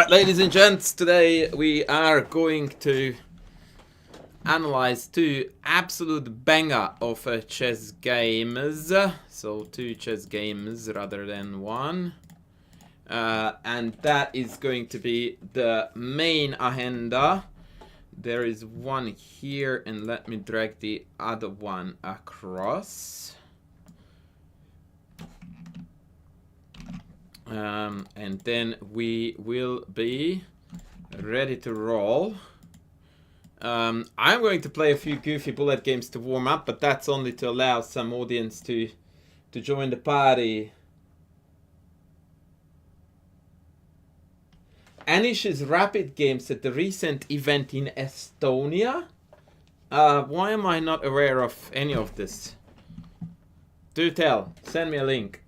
Alright, ladies and gents, today we are going to analyze two absolute banger of chess games. So two chess games rather than one. And that is going to be the main agenda. There is one here, and let me drag the other one across. And then we will be ready to roll. I'm going to play a few goofy bullet games to warm up, but that's only to allow some audience to join the party. Anish's Rapid Games at the recent event in Estonia. Why am I not aware of any of this? Do tell. Send me a link.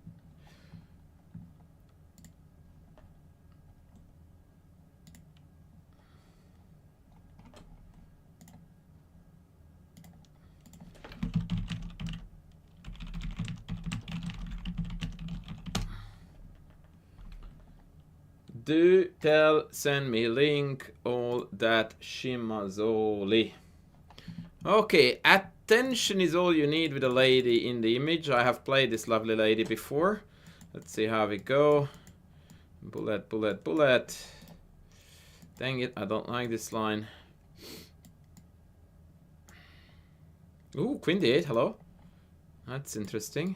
Do tell, send me link, all that shimazoli. Okay, attention is all you need with a lady in the image. I have played this lovely lady before. Let's see how we go. Bullet, bullet, bullet. Dang it, I don't like this line. Ooh, Queen D8, hello. That's interesting.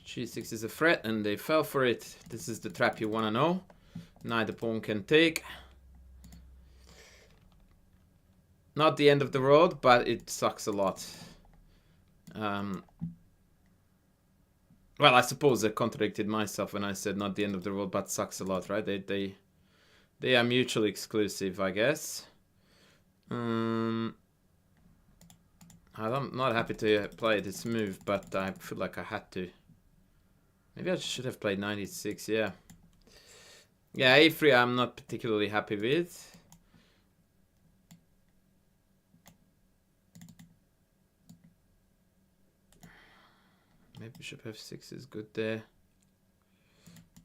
G6 is a threat, and they fell for it. This is the trap you want to know. Neither pawn can take. Not the end of the road, but it sucks a lot. Well, I suppose I contradicted myself when I said not the end of the road, but sucks a lot, right? They are mutually exclusive, I guess. I'm not happy to play this move, but I feel like I had to. Maybe I should have played 96, yeah. Yeah, A3 I'm not particularly happy with. Maybe bishop F6 is good there.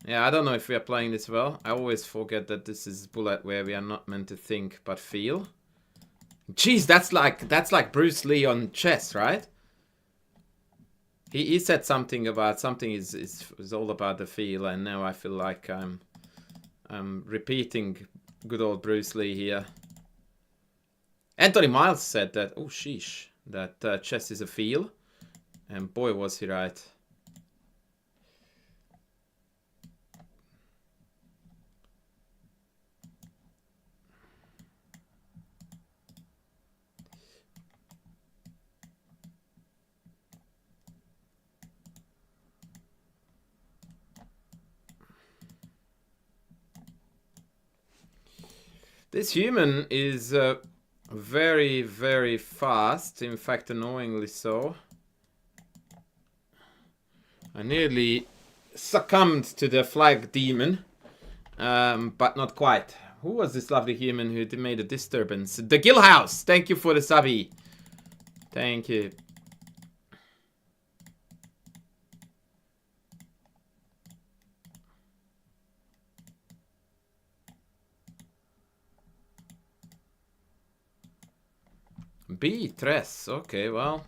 Yeah, I don't know if we are playing this well. I always forget that this is bullet where we are not meant to think but feel. Jeez, that's like Bruce Lee on chess, right? He said something about something is all about the feel, and now I feel like I'm repeating good old Bruce Lee here. Anthony Miles said that, oh sheesh, that chess is a feel, and boy was he right. This human is very, very fast. In fact, annoyingly so. I nearly succumbed to the flag demon, but not quite. Who was this lovely human who made a disturbance? The Gill House! Thank you for the subby. Thank you. B3. Okay, well.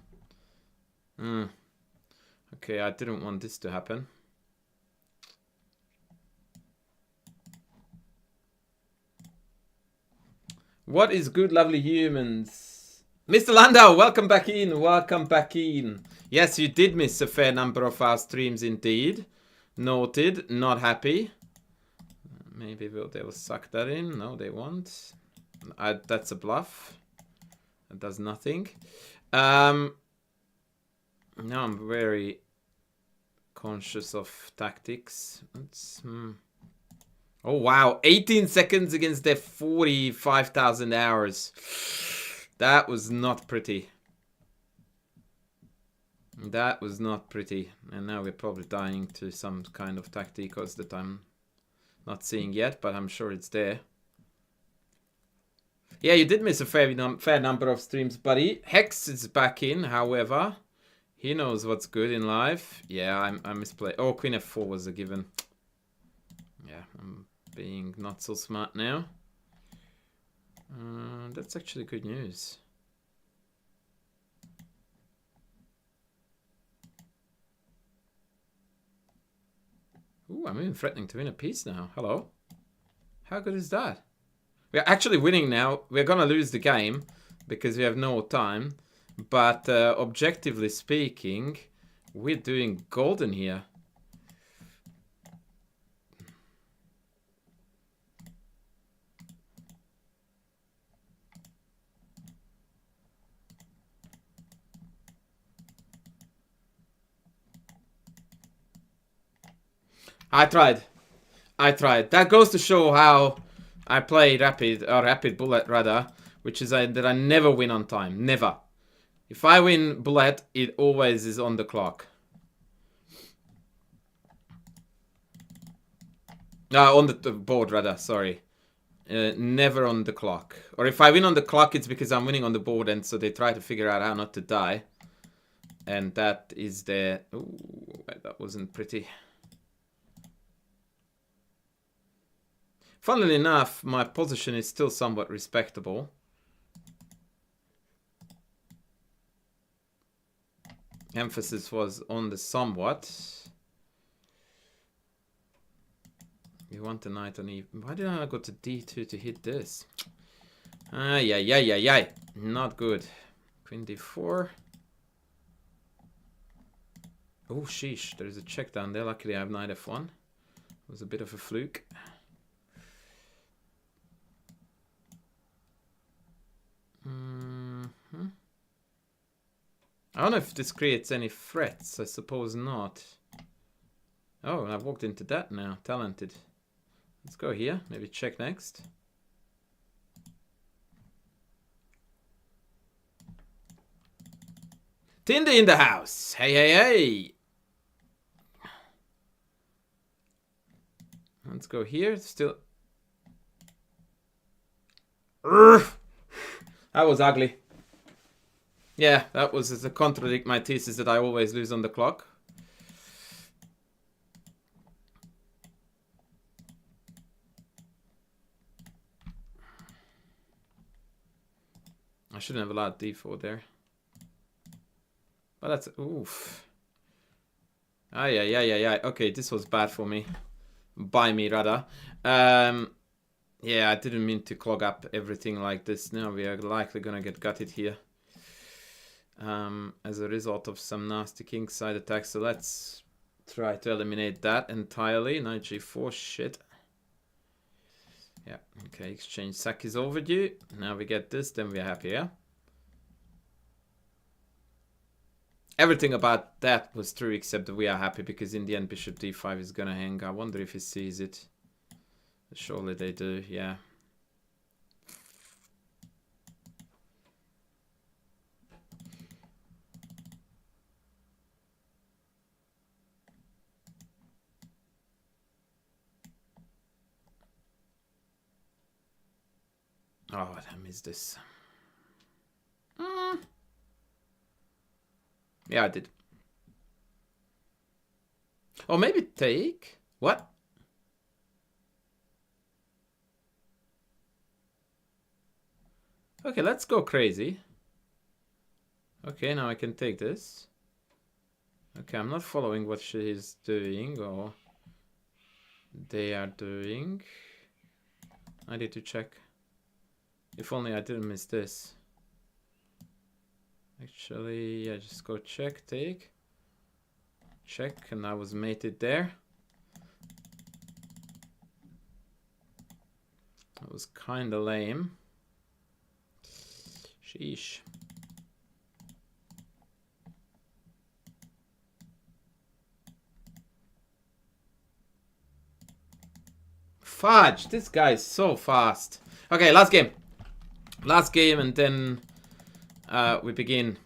Okay, I didn't want this to happen. What is good, lovely humans? Mr. Landau, welcome back in. Welcome back in. Yes, you did miss a fair number of our streams indeed. Noted. Not happy. Maybe they will suck that in. No, they won't. That's a bluff. It does nothing. Now I'm very conscious of tactics. Oh wow, 18 seconds against their 45,000 hours. That was not pretty. That was not pretty. And now we're probably dying to some kind of tacticos that I'm not seeing yet, but I'm sure it's there. Yeah, you did miss a fair number of streams, buddy. Hex is back in, however. He knows what's good in life. Yeah, I misplayed. Oh, Queen F4 was a given. Yeah, I'm being not so smart now. That's actually good news. Ooh, I'm even threatening to win a piece now. Hello. How good is that? We're actually winning now. We're gonna lose the game because we have no time. But objectively speaking, we're doing golden here. I tried. That goes to show how I play rapid bullet rather, which is that I never win on time. Never. If I win bullet, it always is on the clock. On the board rather, sorry. Never on the clock. Or if I win on the clock, it's because I'm winning on the board, and so they try to figure out how not to die. And that is the... Ooh, that wasn't pretty. Funnily enough, my position is still somewhat respectable. Emphasis was on the somewhat. You want the knight on E. Why did I go to D2 to hit this? Yeah. Not good. Queen D4. Oh, sheesh. There's a check down there. Luckily, I have knight F1. It was a bit of a fluke. I don't know if this creates any threats. I suppose not. Oh, I've walked into that now. Talented. Let's go here. Maybe check next. Tindy in the house. Hey. Let's go here. Still. That was ugly. Yeah, that was to contradict my thesis that I always lose on the clock. I shouldn't have allowed D4 there. But that's... Oof. Yeah. Okay, this was bad for me. By me, rather. Yeah, I didn't mean to clog up everything like this. Now we are likely gonna get gutted here. As a result of some nasty kingside attacks. So let's try to eliminate that entirely. Knight G4, shit. Yeah, okay, exchange sack is overdue. Now we get this, then we're happy, yeah? Everything about that was true except that we are happy because in the end bishop D5 is gonna hang. I wonder if he sees it. Surely they do, yeah. Oh, I missed this. Yeah, I did. Or maybe take? What? Okay, let's go crazy. Okay, now I can take this. Okay, I'm not following what she is doing or they are doing. I need to check. If only I didn't miss this. Actually, yeah, just go check, take. Check, and I was mated there. That was kinda lame. Sheesh. Fudge, this guy is so fast. Okay, last game. Last game, and then we begin.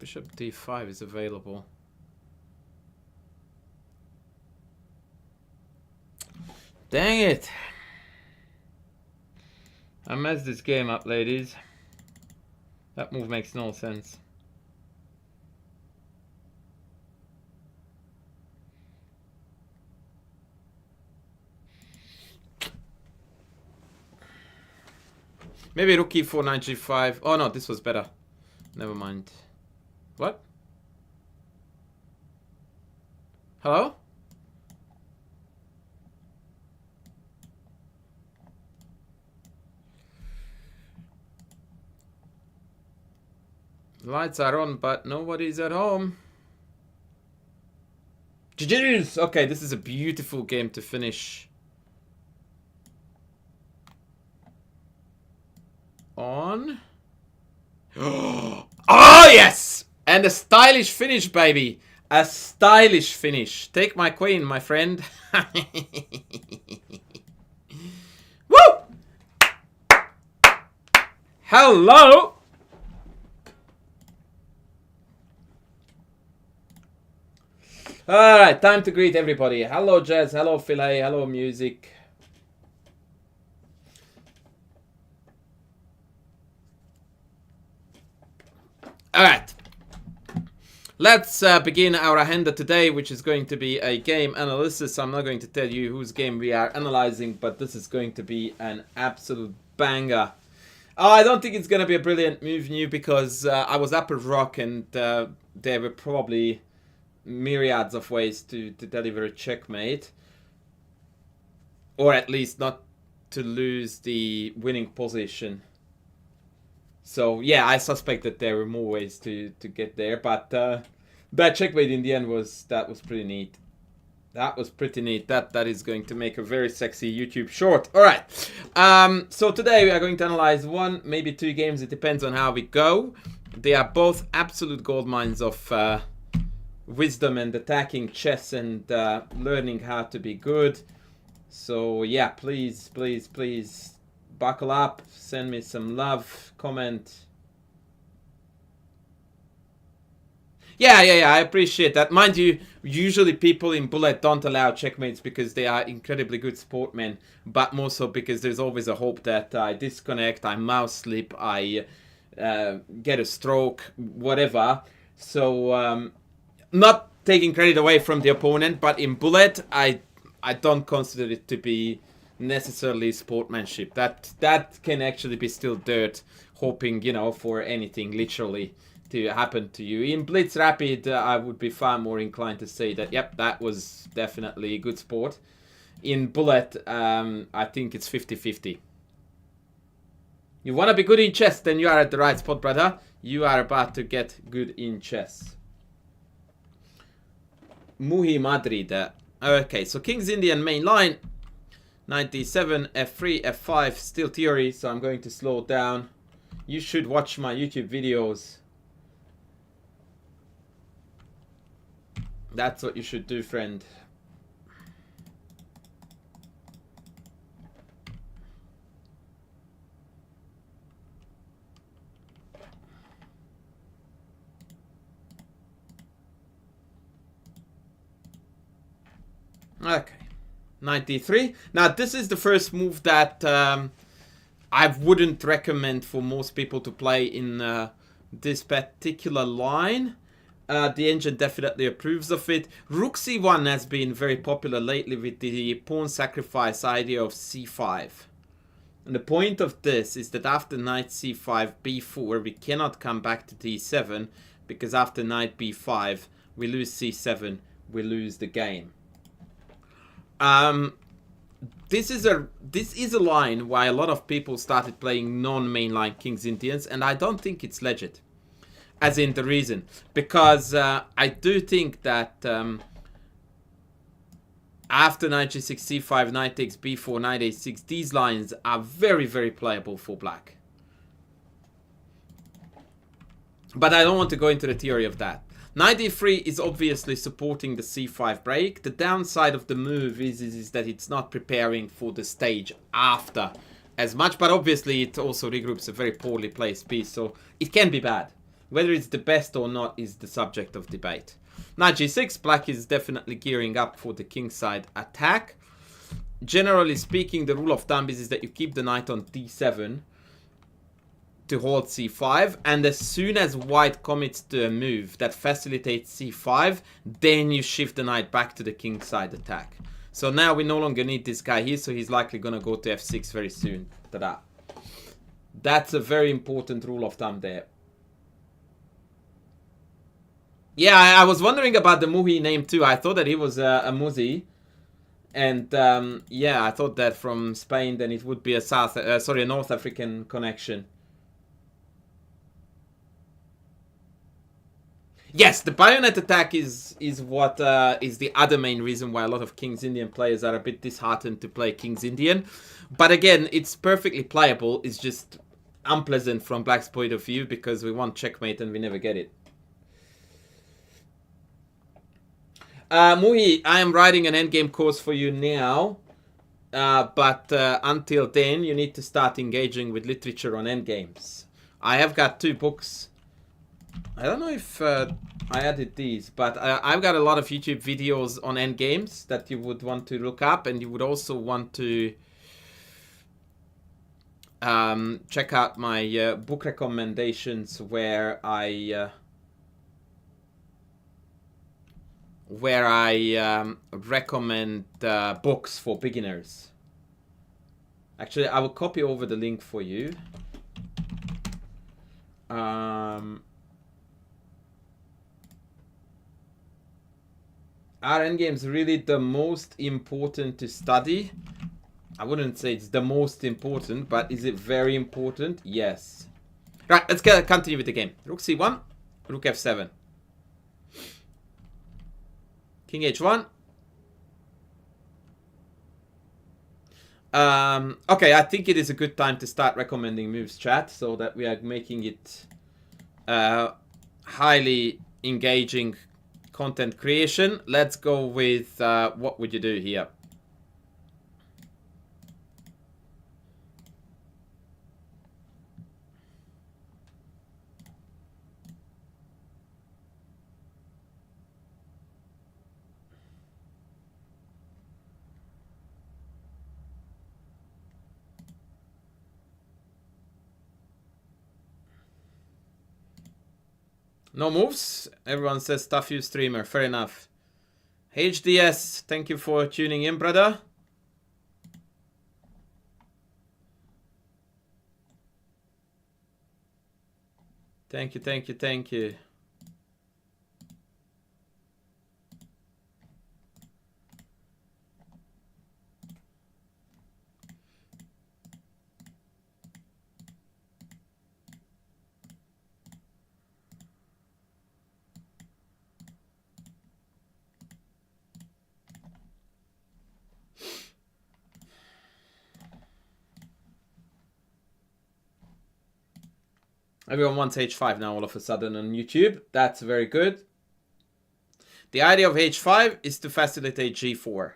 Bishop d5 is available. Dang it! I messed this game up, ladies. That move makes no sense. Maybe rook e4, knight g5. Oh no, this was better. Never mind. What? Hello? Lights are on, but nobody's at home. GG's! Okay, this is a beautiful game to finish on. Oh, yes! And a stylish finish, baby. A stylish finish. Take my queen, my friend. Woo! Hello! Alright, time to greet everybody. Hello, Jazz. Hello, Philae. Hello, Music. Alright. Let's begin our agenda today, which is going to be a game analysis. I'm not going to tell you whose game we are analyzing, but this is going to be an absolute banger. I don't think it's going to be a brilliant move new because I was up at rock and there were probably myriads of ways to deliver a checkmate, or at least not to lose the winning position. So yeah, I suspect that there were more ways to get there, but that checkmate in the end was pretty neat. That was pretty neat. That is going to make a very sexy YouTube short. All right. So today we are going to analyze one, maybe two games. It depends on how we go. They are both absolute gold mines of wisdom and attacking chess and learning how to be good. So yeah, please buckle up, send me some love, comment. Yeah, I appreciate that. Mind you, usually people in Bullet don't allow checkmates because they are incredibly good sportmen, but more so because there's always a hope that I disconnect, I mouse slip, I get a stroke, whatever. So not taking credit away from the opponent, but in Bullet, I don't consider it to be necessarily sportsmanship. That can actually be still dirt, hoping, you know, for anything literally to happen to you. In Blitz Rapid, I would be far more inclined to say that, yep, that was definitely a good sport. In Bullet, I think it's 50-50. You want to be good in chess, then you are at the right spot, brother. You are about to get good in chess. Muhi Madrid. Okay, so King's Indian main line. Knight d7, f3, f5, still theory, so I'm going to slow down. You should watch my YouTube videos. That's what you should do, friend. Okay. Knight d3. Now, this is the first move that I wouldn't recommend for most people to play in this particular line. The engine definitely approves of it. Rook c1 has been very popular lately with the pawn sacrifice idea of c5. And the point of this is that after knight c5, b4, we cannot come back to d7, because after knight b5, we lose c7, we lose the game. This is a line why a lot of people started playing non-mainline King's Indians, and I don't think it's legit. As in the reason, because I do think that after knight g6, c5, knight takes b4, knight a6, these lines are very, very playable for black. But I don't want to go into the theory of that. Knight d3 is obviously supporting the c5 break. The downside of the move is that it's not preparing for the stage after as much, but obviously it also regroups a very poorly placed piece, so it can be bad. Whether it's the best or not is the subject of debate. Knight g6, black is definitely gearing up for the kingside attack. Generally speaking, the rule of thumb is that you keep the knight on d7 to hold c5, and as soon as white commits to a move that facilitates c5, then you shift the knight back to the kingside attack. So now we no longer need this guy here, so he's likely going to go to f6 very soon. Ta-da. That's a very important rule of thumb there. Yeah, I was wondering about the Muhi name too. I thought that he was a Muzi. And yeah, I thought that from Spain, then it would be a North African connection. Yes, the bayonet attack is what is the other main reason why a lot of King's Indian players are a bit disheartened to play King's Indian. But again, it's perfectly playable. It's just unpleasant from black's point of view because we want checkmate and we never get it. Muhi, I am writing an endgame course for you now. But until then, you need to start engaging with literature on endgames. I have got 2 books. I don't know if I added these, but I've got a lot of YouTube videos on endgames that you would want to look up, and you would also want to check out my book recommendations where I recommend books for beginners. Actually, I will copy over the link for you. Are endgames really the most important to study? I wouldn't say it's the most important, but is it very important? Yes. Right, let's continue with the game. Rook c1, rook f7. King h1. Okay, I think it is a good time to start recommending moves, chat, so that we are making it highly engaging content creation. Let's go with what would you do here? No moves? Everyone says stuff you streamer. Fair enough. HDS, thank you for tuning in, brother. Thank you, thank you, thank you. Everyone wants h5 now all of a sudden on YouTube. That's very good. The idea of h5 is to facilitate g4.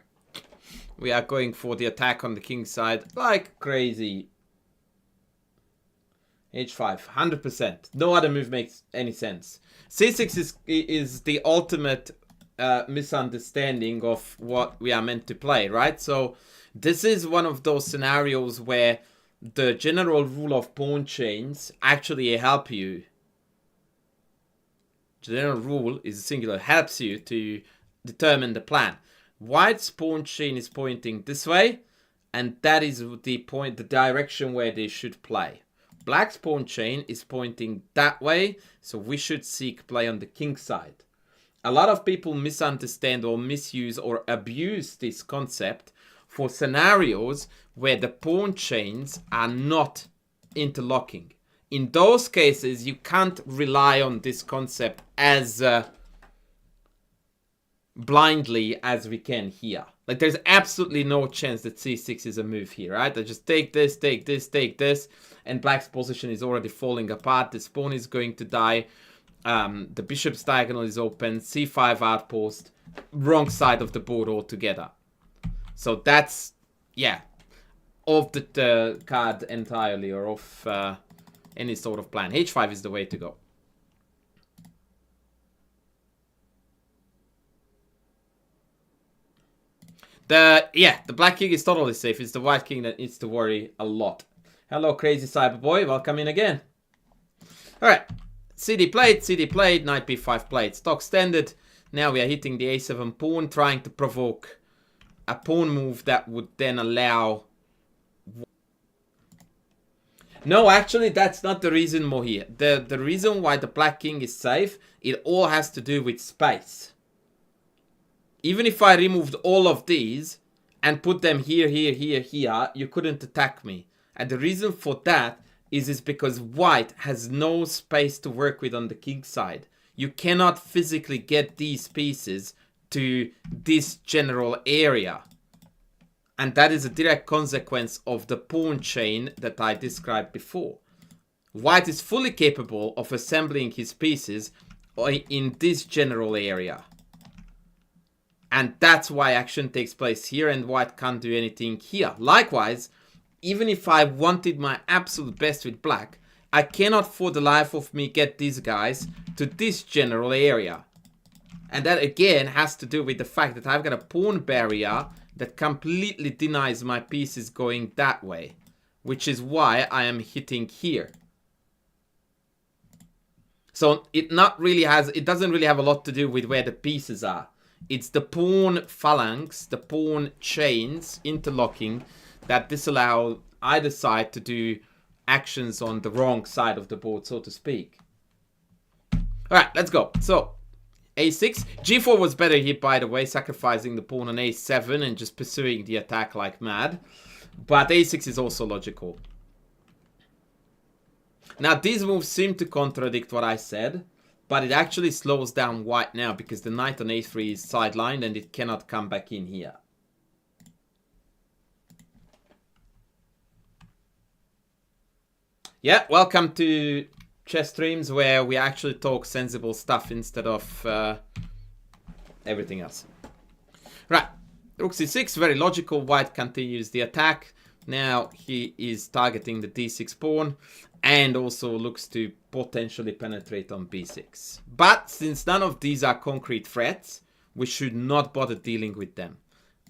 We are going for the attack on the king side like crazy. h5, 100%. No other move makes any sense. c6 is the ultimate misunderstanding of what we are meant to play, right? So this is one of those scenarios where the general rule of pawn chains actually help you. General rule is singular, helps you to determine the plan. White's pawn chain is pointing this way, and that is the point, the direction where they should play. Black's pawn chain is pointing that way, so we should seek play on the king side. A lot of people misunderstand or misuse or abuse this concept for scenarios where the pawn chains are not interlocking. In those cases, you can't rely on this concept as blindly as we can here. Like, there's absolutely no chance that c6 is a move here, right? I just take this, take this, take this, and black's position is already falling apart. This pawn is going to die. The bishop's diagonal is open. c5 outpost. Wrong side of the board altogether. So that's, yeah, off the card entirely, or off any sort of plan. h5 is the way to go. The black king is totally safe. It's the white king that needs to worry a lot. Hello, crazy cyberboy. Welcome in again. Alright. CD played, knight b5 played. Stock standard. Now we are hitting the a7 pawn, trying to provoke a pawn move that would then allow... No, actually, that's not the reason, Mohir. The reason why the black king is safe, it all has to do with space. Even if I removed all of these and put them here, you couldn't attack me. And the reason for that is because white has no space to work with on the king side. You cannot physically get these pieces to this general area. And that is a direct consequence of the pawn chain that I described before. White is fully capable of assembling his pieces in this general area. And that's why action takes place here and white can't do anything here. Likewise, even if I wanted my absolute best with black, I cannot for the life of me get these guys to this general area. And that again has to do with the fact that I've got a pawn barrier that completely denies my pieces going that way. Which is why I am hitting here. So it doesn't really have a lot to do with where the pieces are. It's the pawn phalanx, the pawn chains interlocking that disallow either side to do actions on the wrong side of the board, so to speak. Alright, let's go. So, a6. g4 was better here, by the way, sacrificing the pawn on a7 and just pursuing the attack like mad. But a6 is also logical. Now, these moves seem to contradict what I said. But it actually slows down white now because the knight on a3 is sidelined and it cannot come back in here. Yeah, welcome to chess streams where we actually talk sensible stuff instead of everything else. Right, rook c6, very logical. White continues the attack. Now he is targeting the d6 pawn. And also looks to potentially penetrate on b6. But since none of these are concrete threats, we should not bother dealing with them.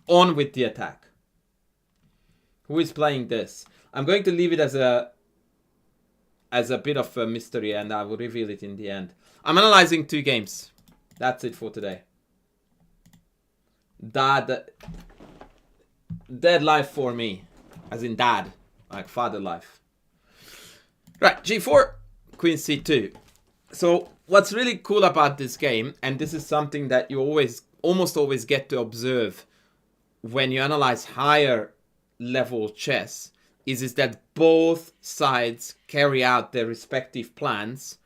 On with the attack. Who is playing this? I'm going to leave it as a bit of a mystery and I will reveal it in the end. I'm analyzing 2 games. That's it for today. Dead life for me. As in dad. Like father life. Right, g4, queen c2. So what's really cool about this game, and this is something that you almost always get to observe when you analyze higher level chess, is that both sides carry out their respective plans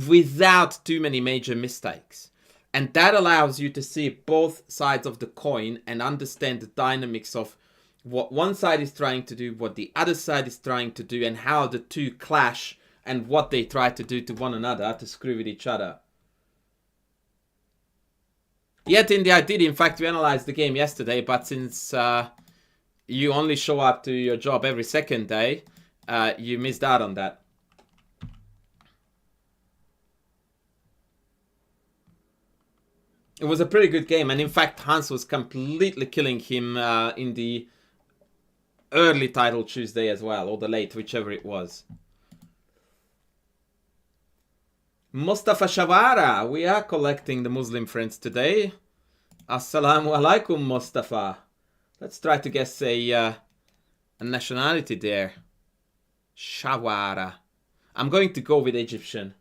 without too many major mistakes. And that allows you to see both sides of the coin and understand the dynamics of what one side is trying to do, what the other side is trying to do, and how the two clash and what they try to do to one another to screw with each other. Yet in fact, we analyzed the game yesterday, but since you only show up to your job every second day, you missed out on that. It was a pretty good game, and in fact, Hans was completely killing him in the early title Tuesday as well, or the late, whichever it was. Mustafa Shavara, we are collecting the Muslim friends today. Assalamu alaikum, Mustafa. Let's try to guess a nationality there. Shawara. I'm going to go with Egyptian.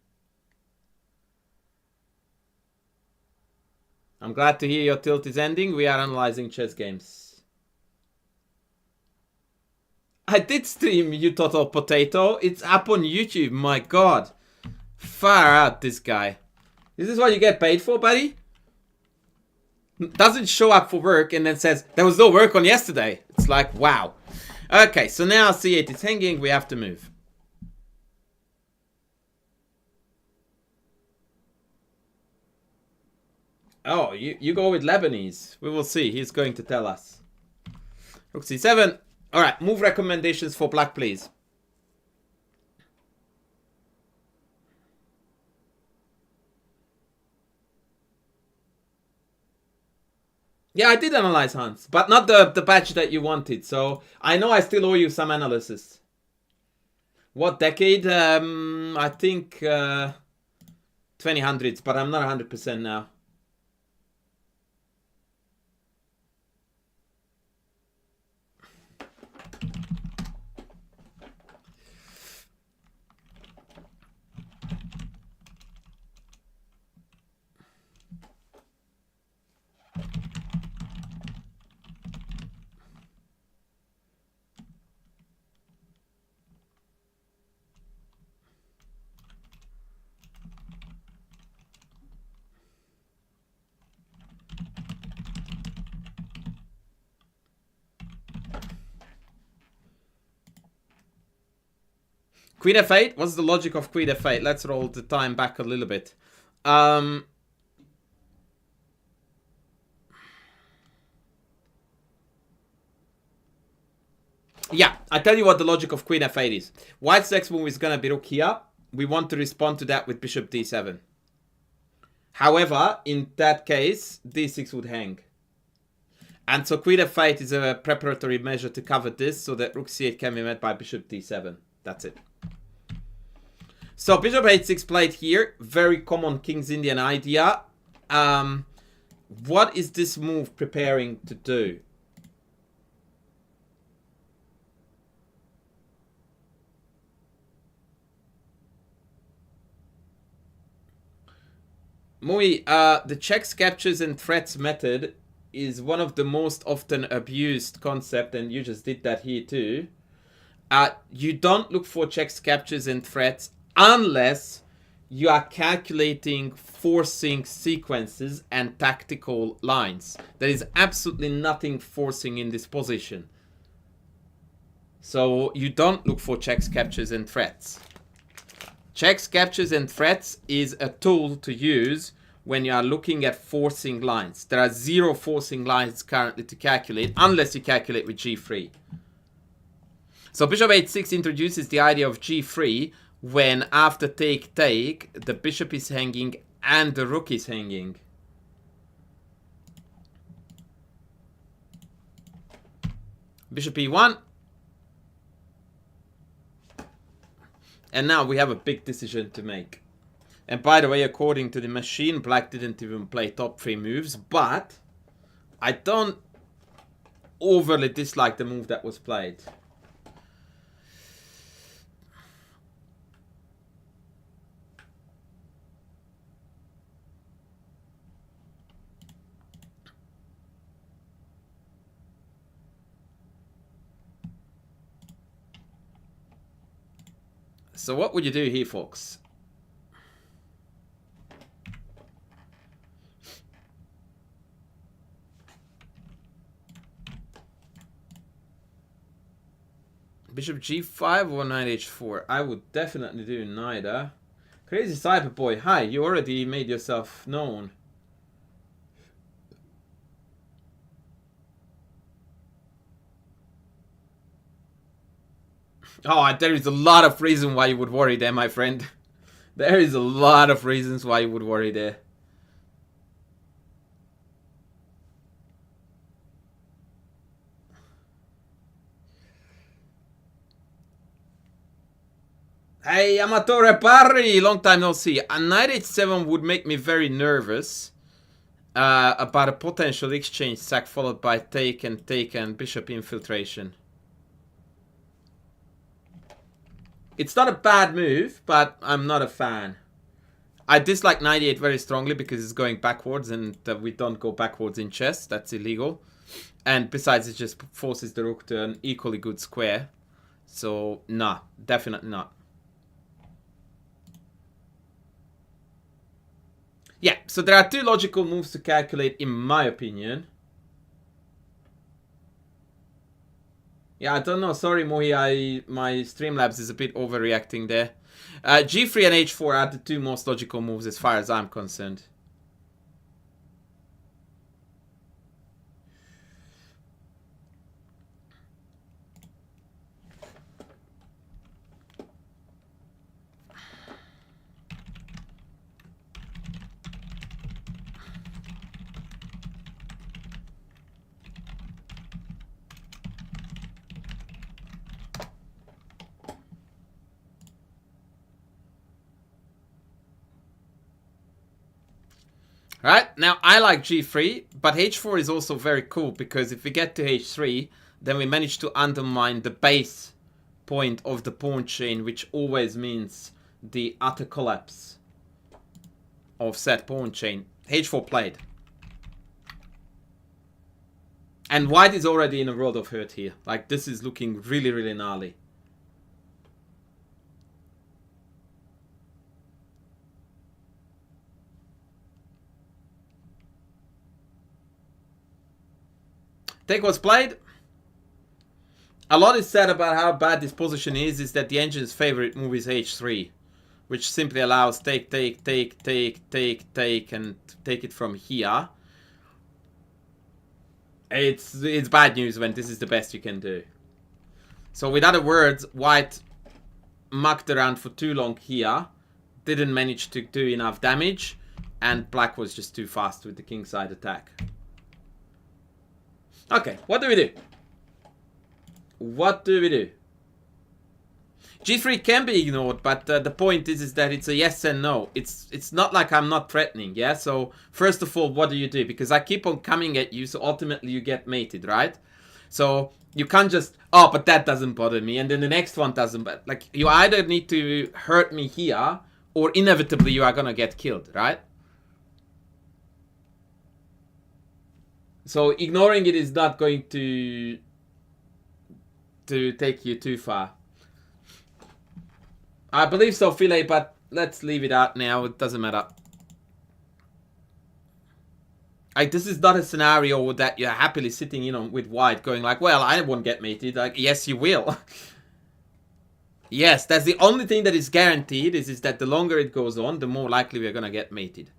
I'm glad to hear your tilt is ending. We are analyzing chess games. I did stream You Total Potato. It's up on YouTube. My god. Far out, this guy. Is this what you get paid for, buddy? Doesn't show up for work and then says, there was no work on yesterday. It's like, wow. Okay, so now c8 is hanging. We have to move. Oh, you go with Lebanese. We will see. He's going to tell us. Rook c7. Alright, move recommendations for black, please. Yeah, I did analyze Hans, but not the batch that you wanted. So I know I still owe you some analysis. What decade? I think 2000s, but I'm not 100% now. Queen f8? What's the logic of Queen f8? Let's roll the time back a little bit. Yeah, I tell you what the logic of Queen f8 is. White's next move is going to be rook here. We want to respond to that with bishop d7. However, in that case, d6 would hang. And so Queen f8 is a preparatory measure to cover this so that rook c8 can be met by bishop d7. That's it. So bishop h6 played here. Very common King's Indian idea. What is this move preparing to do? Mui, the checks, captures, and threats method is one of the most often abused concept, and you just did that here too. You don't look for checks, captures, and threats unless you are calculating forcing sequences and tactical lines. There is absolutely nothing forcing in this position. So you don't look for checks, captures, and threats. Checks, captures, and threats is a tool to use when you are looking at forcing lines. There are 0 forcing lines currently to calculate unless you calculate with g3. So bishop h6 introduces the idea of g3 when after take, the bishop is hanging and the rook is hanging. Bishop e1. And now we have a big decision to make. And by the way, according to the machine, black didn't even play top 3 moves, but I don't overly dislike the move that was played. So what would you do here, folks? Bishop g5 or knight h4? I would definitely do neither. Crazy Cyberboy, hi, you already made yourself known. Oh, there is a lot of reason why you would worry there, my friend. There is a lot of reasons why you would worry there. Hey, Amatore Parry, long time no see. A knight h7 would make me very nervous about a potential exchange sack followed by take and bishop infiltration. It's not a bad move, but I'm not a fan. I dislike knight e8 very strongly because it's going backwards and we don't go backwards in chess. That's illegal. And besides, it just forces the rook to an equally good square. So, nah, definitely not. Yeah, so there are 2 logical moves to calculate in my opinion. Yeah, I don't know. Sorry, Mohi. My Streamlabs is a bit overreacting there. G3 and H4 are the 2 most logical moves as far as I'm concerned. Right, now I like g3, but h4 is also very cool, because if we get to h3, then we manage to undermine the base point of the pawn chain, which always means the utter collapse of said pawn chain. h4 played. And white is already in a world of hurt here. Like, this is looking really, really gnarly. Take was played. A lot is said about how bad this position is that the engine's favorite move is h3, which simply allows take, and take it from here. It's bad news when this is the best you can do. So with other words, white mucked around for too long here, didn't manage to do enough damage, and black was just too fast with the kingside attack. Okay, what do we do? What do we do? G3 can be ignored, but the point is that it's a yes and no. It's not like I'm not threatening, yeah? So, first of all, what do you do? Because I keep on coming at you, so ultimately you get mated, right? So, you can't just, oh, but that doesn't bother me, and then the next one doesn't, but like, you either need to hurt me here, or inevitably you are gonna get killed, right? So, ignoring it is not going to take you too far. I believe so, Philae, but let's leave it out now. It doesn't matter. Like, this is not a scenario that you're happily sitting in on with white going like, well, I won't get mated. Like, yes, you will. Yes, that's the only thing that is guaranteed is that the longer it goes on, the more likely we're gonna get mated.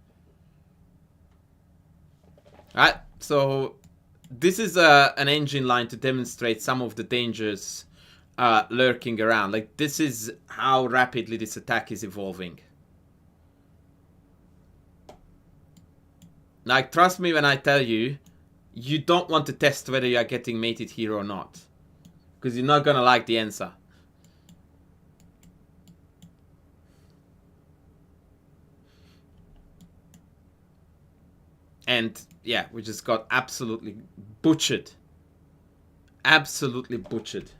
Alright, so this is an engine line to demonstrate some of the dangers lurking around. Like, this is how rapidly this attack is evolving. Like, trust me when I tell you, you don't want to test whether you are getting mated here or not, because you're not gonna like the answer. And yeah, we just got absolutely butchered. Absolutely butchered.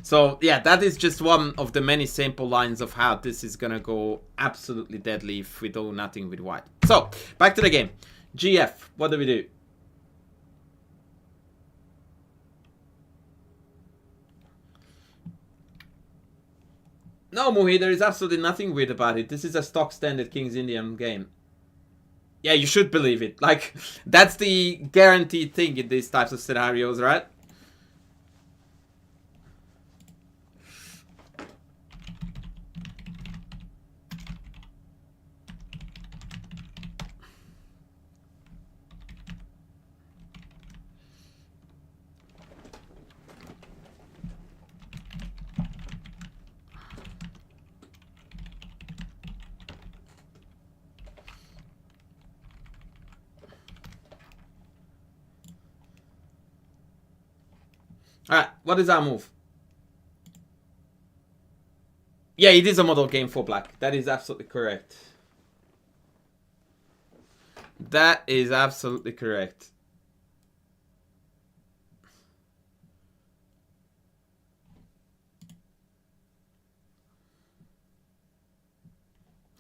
So yeah, that is just one of the many sample lines of how this is gonna go absolutely deadly if we do nothing with white. So, back to the game. GF, what do we do? No, Muhi, there is absolutely nothing weird about it. This is a stock standard King's Indian game. Yeah, you should believe it. Like, that's the guaranteed thing in these types of scenarios, right? Alright, what is our move? Yeah, it is a model game for black. That is absolutely correct. That is absolutely correct.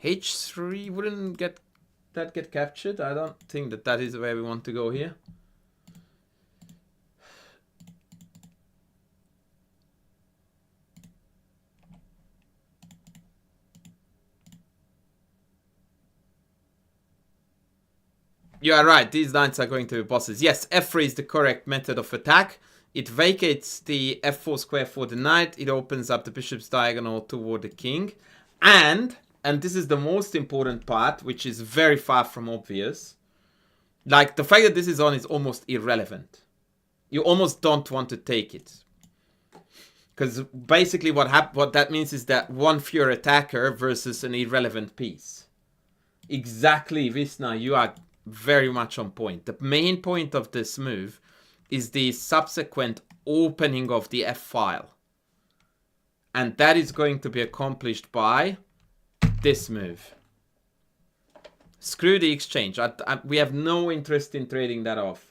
H3 wouldn't get captured. I don't think that is where we want to go here. You are right, these knights are going to be bosses. Yes, f3 is the correct method of attack. It vacates the f4 square for the knight. It opens up the bishop's diagonal toward the king. And this is the most important part, which is very far from obvious. Like, the fact that this is on is almost irrelevant. You almost don't want to take it. Because basically what that means is that one fewer attacker versus an irrelevant piece. Exactly, Visna, you are very much on point. The main point of this move is the subsequent opening of the f-file. And that is going to be accomplished by this move. Screw the exchange. We have no interest in trading that off.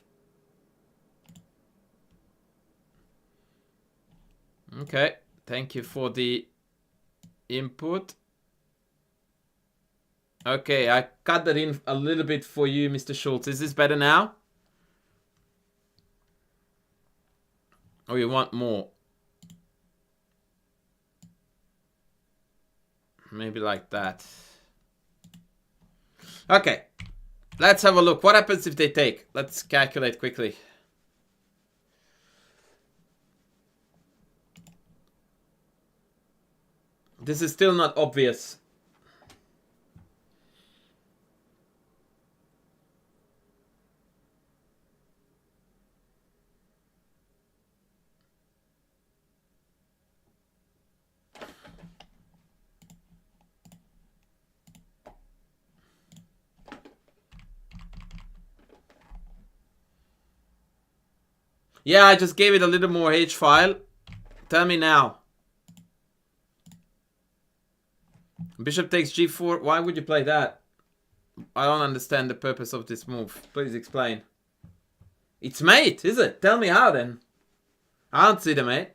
Okay. Thank you for the input. Okay, I cut that in a little bit for you, Mr. Schultz. Is this better now? Or you want more? Maybe like that. Okay. Let's have a look. What happens if they take? Let's calculate quickly. This is still not obvious. Yeah, I just gave it a little more H file. Tell me now. Bishop takes g4. Why would you play that? I don't understand the purpose of this move. Please explain. It's mate, is it? Tell me how then. I don't see the mate.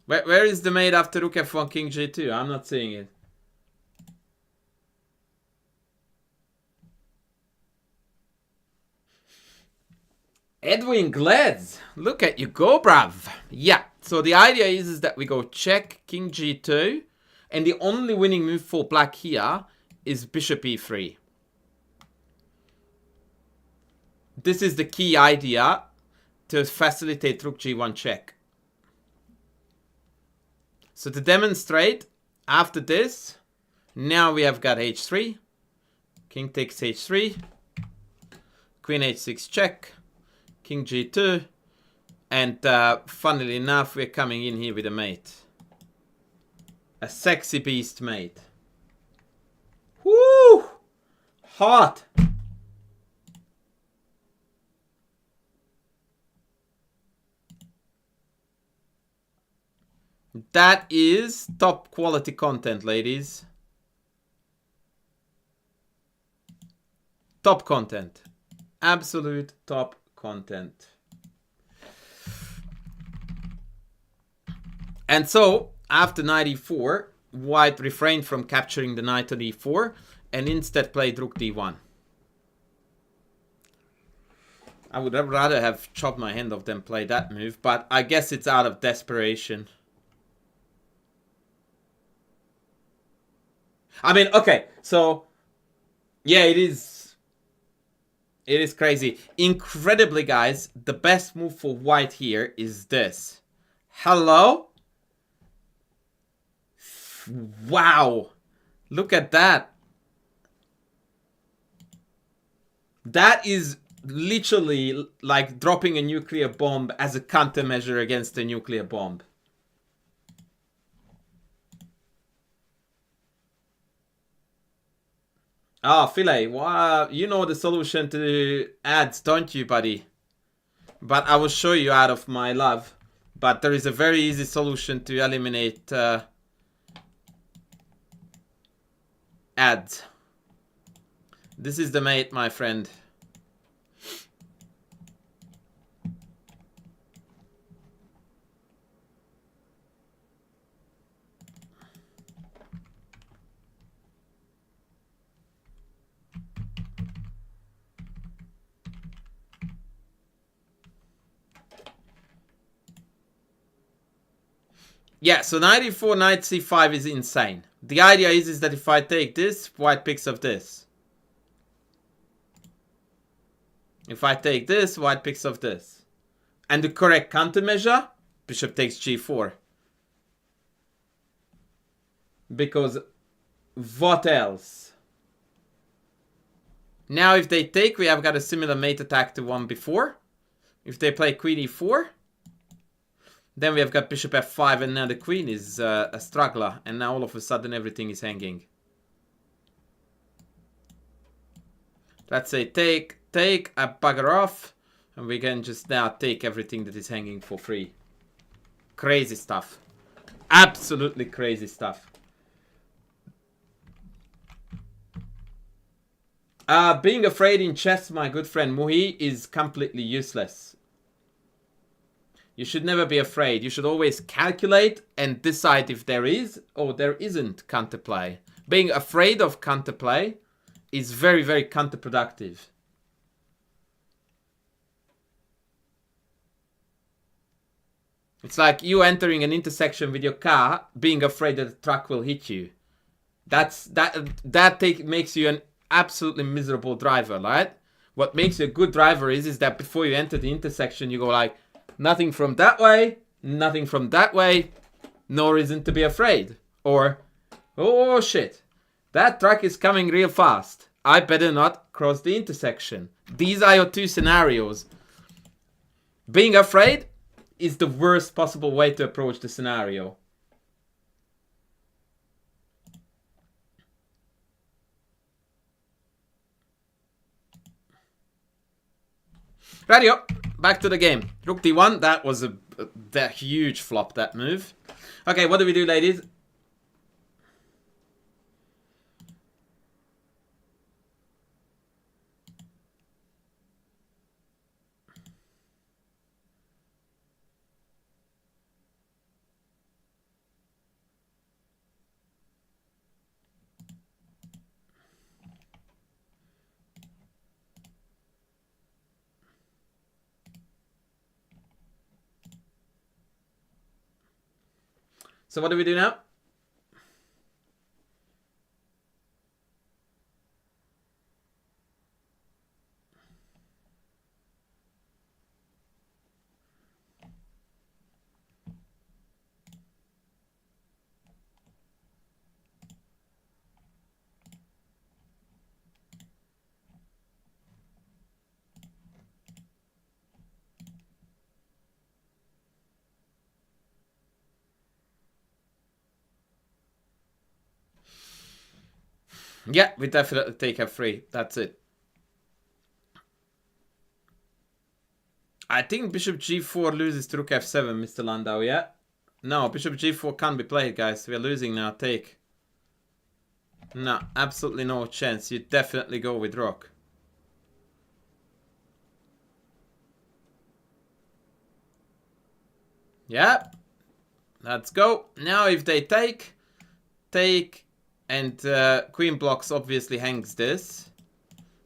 Where is the mate after rook f1 king g2? I'm not seeing it. Edwin Gledz, look at you go, bruv. Yeah, so the idea is that we go check king g2, and the only winning move for black here is bishop e3. This is the key idea to facilitate rook g1 check. So to demonstrate, after this, now we have got h3, king takes h3, queen h6 check, king g2, and funnily enough, we're coming in here with a mate. A sexy beast mate. Woo! Hot! That is top quality content, ladies. Top content. Absolute top content. And so, after knight e4, white refrained from capturing the knight on e4 and instead played rook d1. I would rather have chopped my hand off than play that move, but I guess it's out of desperation. I mean, okay, so yeah, it is crazy. Incredibly, guys, the best move for white here is this. Hello? Wow. Look at that. That is literally like dropping a nuclear bomb as a countermeasure against a nuclear bomb. Ah, Philae, wow, you know the solution to ads, don't you, buddy? But I will show you out of my love. But there is a very easy solution to eliminate ads. This is the mate, my friend. Yeah, so knight e4, knight c5 is insane. The idea is that if I take this, white picks up this. If I take this, white picks up this. And the correct countermeasure, bishop takes g4. Because what else? Now if they take, we have got a similar mate attack to one before. If they play queen e4, then we have got bishop f5, and now the queen is a struggler. And now all of a sudden everything is hanging. Let's say take, I bugger off. And we can just now take everything that is hanging for free. Crazy stuff. Absolutely crazy stuff. Being afraid in chess, my good friend Muhi, is completely useless. You should never be afraid. You should always calculate and decide if there is or there isn't counterplay. Being afraid of counterplay is very, very counterproductive. It's like you entering an intersection with your car, being afraid that the truck will hit you. That makes you an absolutely miserable driver, right? What makes you a good driver is that before you enter the intersection, you go like, nothing from that way, nothing from that way, no reason to be afraid. Or, oh shit, that truck is coming real fast. I better not cross the intersection. These are your two scenarios. Being afraid is the worst possible way to approach the scenario. Radio, back to the game. Rook d1, that was a huge flop, that move. Okay, what do we do, ladies? So what do we do now? Yeah, we definitely take f3. That's it. I think bishop g4 loses to rook f7, Mr. Landau, yeah? No, bishop g4 can't be played, guys. We're losing now. Take. No, absolutely no chance. You definitely go with rook. Yeah. Let's go. Now if they take, and queen blocks obviously hangs this,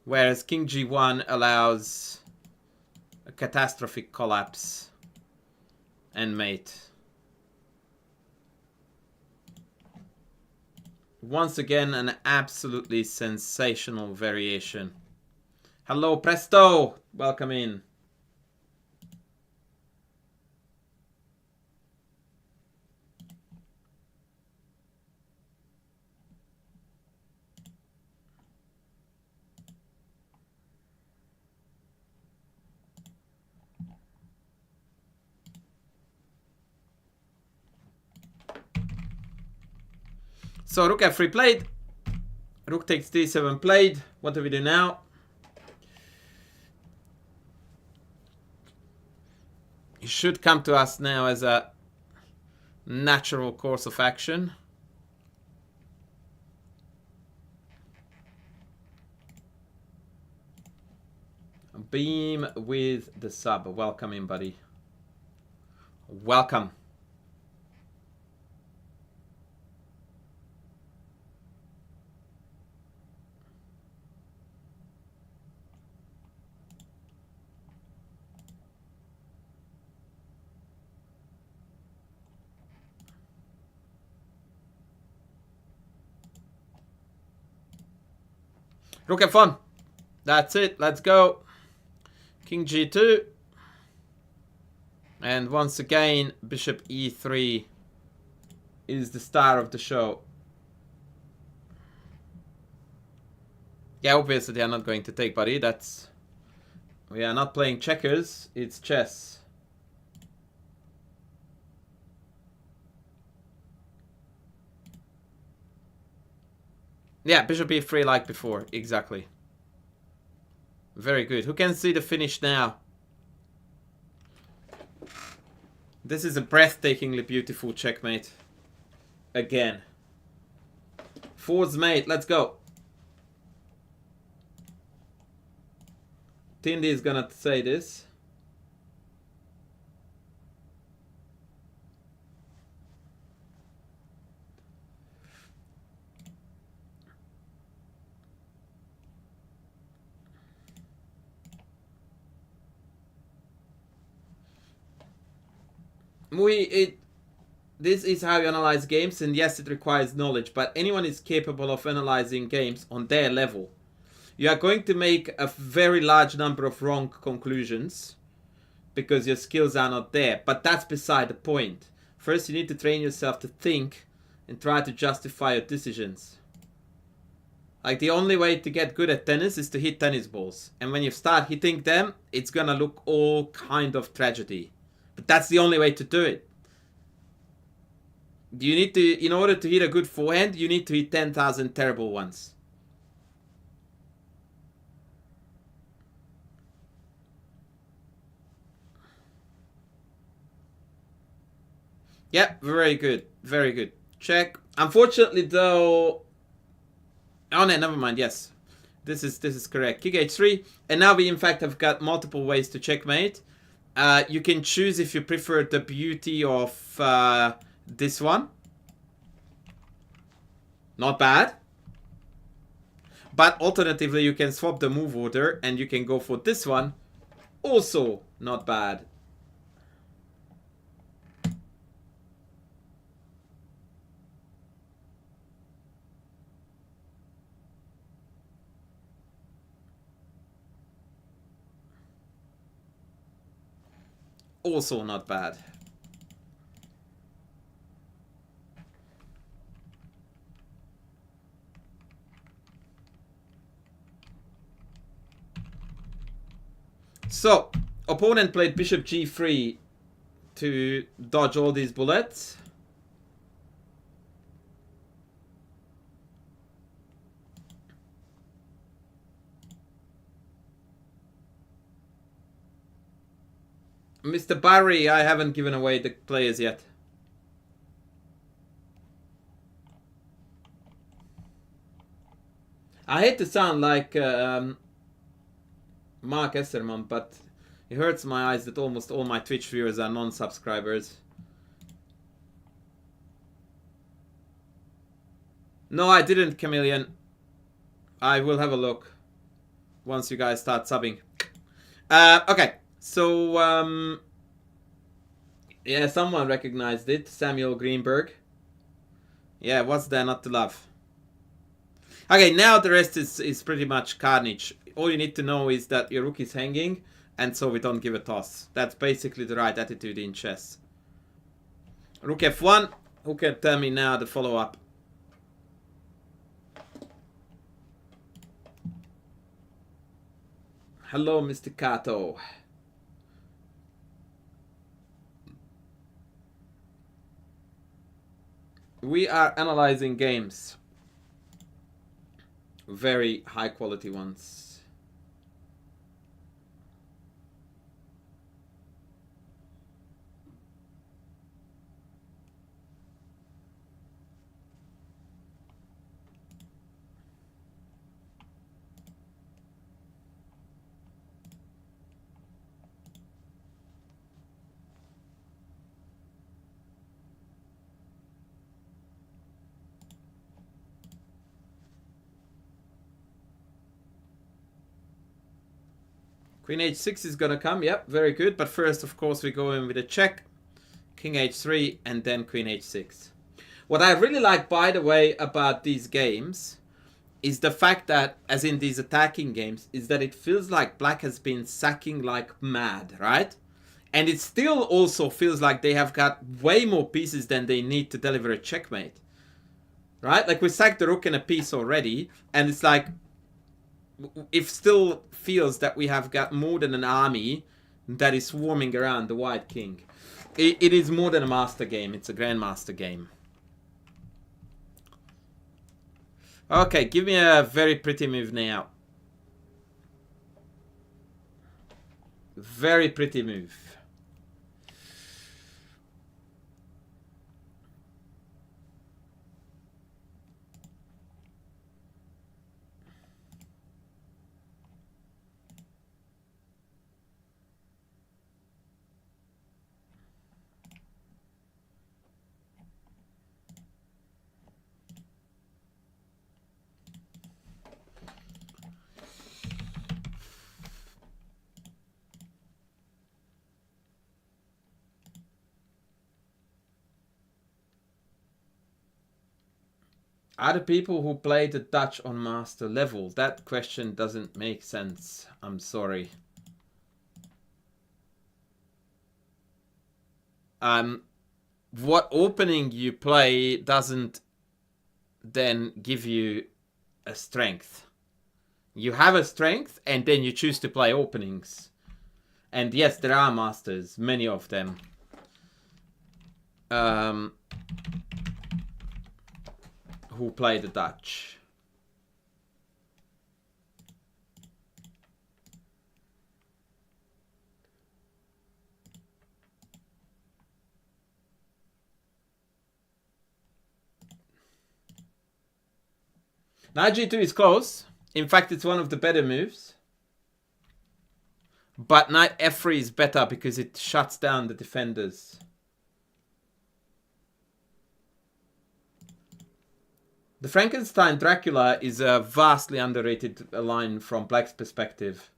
whereas king g1 allows a catastrophic collapse and mate. Once again, an absolutely sensational variation. Hello, Presto! Welcome in. So rook f3 played. Rook takes d7 played. What do we do now? It should come to us now as a natural course of action. Beam with the sub. Welcome in, buddy. Welcome. Rook f1. That's it. Let's go. King g2. And once again, bishop e3 is the star of the show. Yeah, obviously they are not going to take, buddy. That's... We are not playing checkers. It's chess. Yeah, bishop e3 like before. Exactly. Very good. Who can see the finish now? This is a breathtakingly beautiful checkmate. Again. Four's mate, let's go. Tindy is gonna say this. This is how you analyze games, and yes, it requires knowledge, but anyone is capable of analyzing games on their level. You are going to make a very large number of wrong conclusions because your skills are not there, but that's beside the point. First, you need to train yourself to think and try to justify your decisions. Like, the only way to get good at tennis is to hit tennis balls, and when you start hitting them, it's gonna look all kind of tragedy. But that's the only way to do it. You need to, in order to hit a good forehand, you need to hit 10,000 terrible ones. Yeah, very good. Very good. Check. Unfortunately, though... Oh, no, never mind. Yes. This is correct. King h3. And now we, in fact, have got multiple ways to checkmate. You can choose if you prefer the beauty of this one. Not bad. But alternatively, you can swap the move order and you can go for this one. Also not bad. Also not bad. So, opponent played bishop g3 to dodge all these bullets. Mr. Barry, I haven't given away the players yet. I hate to sound like Mark Esserman, but it hurts my eyes that almost all my Twitch viewers are non-subscribers. No, I didn't, Chameleon. I will have a look once you guys start subbing. Okay, so yeah, someone recognized it. Samuel Greenberg. Yeah, what's there not to love? Okay, now the rest is pretty much carnage. All you need to know is that your rook is hanging, and so we don't give a toss. That's basically the right attitude in chess. Rook f1. Who can tell me now the follow-up? Hello, Mr. Kato. We are analyzing games. Very high quality ones. Queen h6 is gonna come, yep, very good. But first, of course, we go in with a check. King h3 and then queen h6. What I really like, by the way, about these games is the fact that, as in these attacking games, is that it feels like black has been sacking like mad, right? And it still also feels like they have got way more pieces than they need to deliver a checkmate. Right? Like, we sacked the rook and a piece already, and it's like, it still feels that we have got more than an army that is swarming around the white king. It is more than a master game. It's a grandmaster game. Okay, give me a very pretty move now. Very pretty move. Are the people who play the Dutch on master level? That question doesn't make sense. I'm sorry. What opening you play doesn't then give you a strength. You have a strength and then you choose to play openings. And yes, there are masters, many of them. Who play the Dutch. Knight g2 is close. In fact, it's one of the better moves. But knight f3 is better because it shuts down the defenders. The Frankenstein Dracula is a vastly underrated line from Black's perspective.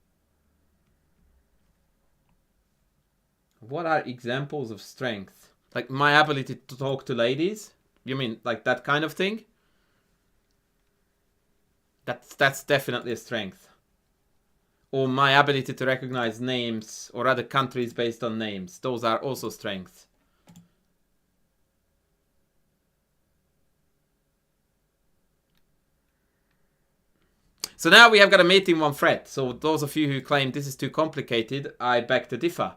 What are examples of strength? Like my ability to talk to ladies? You mean like that kind of thing? That's definitely a strength. Or my ability to recognize names or other countries based on names. Those are also strengths. So now we have got a mate in one thread. So those of you who claim this is too complicated, I beg to differ.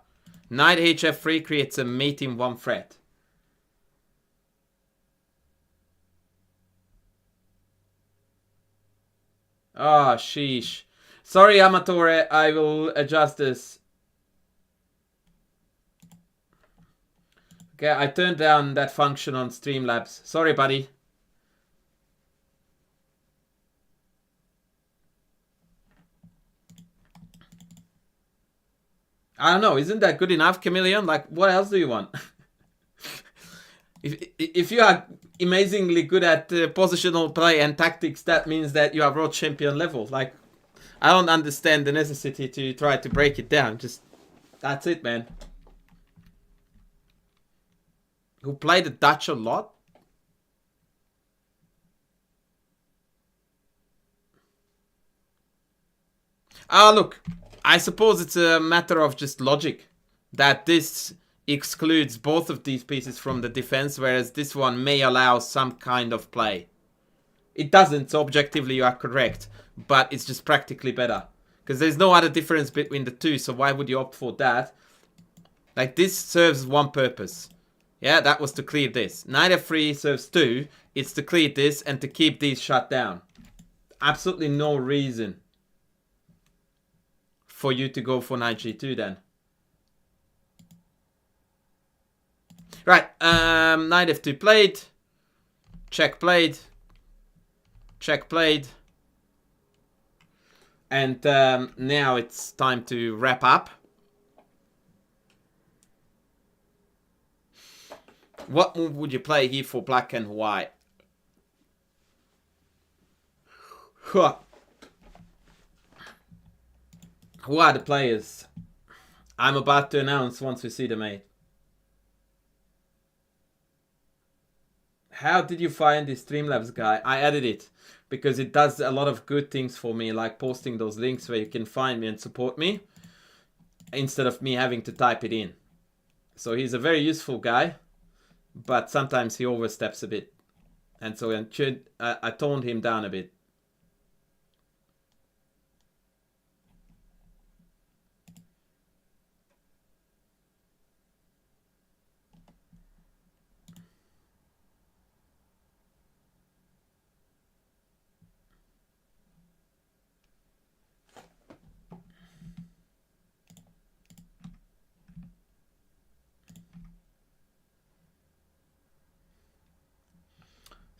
Knight hf3 creates a mate in one thread. Ah, sheesh. Sorry, Amatore, I will adjust this. Okay, I turned down that function on Streamlabs. Sorry, buddy. I don't know, isn't that good enough, Chameleon? Like, what else do you want? If you are amazingly good at positional play and tactics, that means that you are world champion level. Like, I don't understand the necessity to try to break it down. Just, that's it, man. Who play the Dutch a lot? Ah, look, I suppose it's a matter of just logic that this excludes both of these pieces from the defense, whereas this one may allow some kind of play. It doesn't, so objectively you are correct, but it's just practically better. Because there's no other difference between the two, so why would you opt for that? Like, this serves one purpose. Yeah, that was to clear this. Knight f3 serves two. It's to clear this and to keep these shut down. Absolutely no reason for you to go for knight g2 then. Right, knight f2 played. Check played. Check played. And now it's time to wrap up. What move would you play here for black and white? Who are the players? I'm about to announce once we see the mate. How did you find this Streamlabs guy? I added it because it does a lot of good things for me, like posting those links where you can find me and support me instead of me having to type it in. So he's a very useful guy, but sometimes he oversteps a bit. And so I toned him down a bit.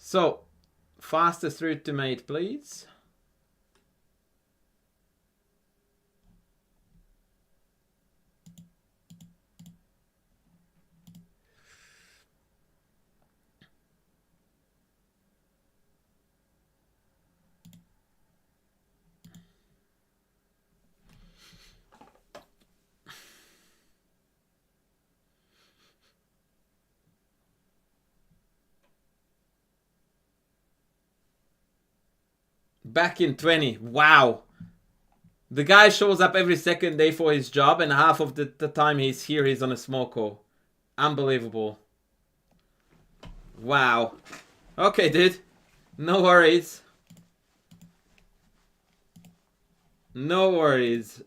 So, fastest route to mate, please. Back in 20. Wow. The guy shows up every second day for his job, and half of the time he's here, he's on a smoke call. Unbelievable. Wow. Okay, dude. No worries. No worries.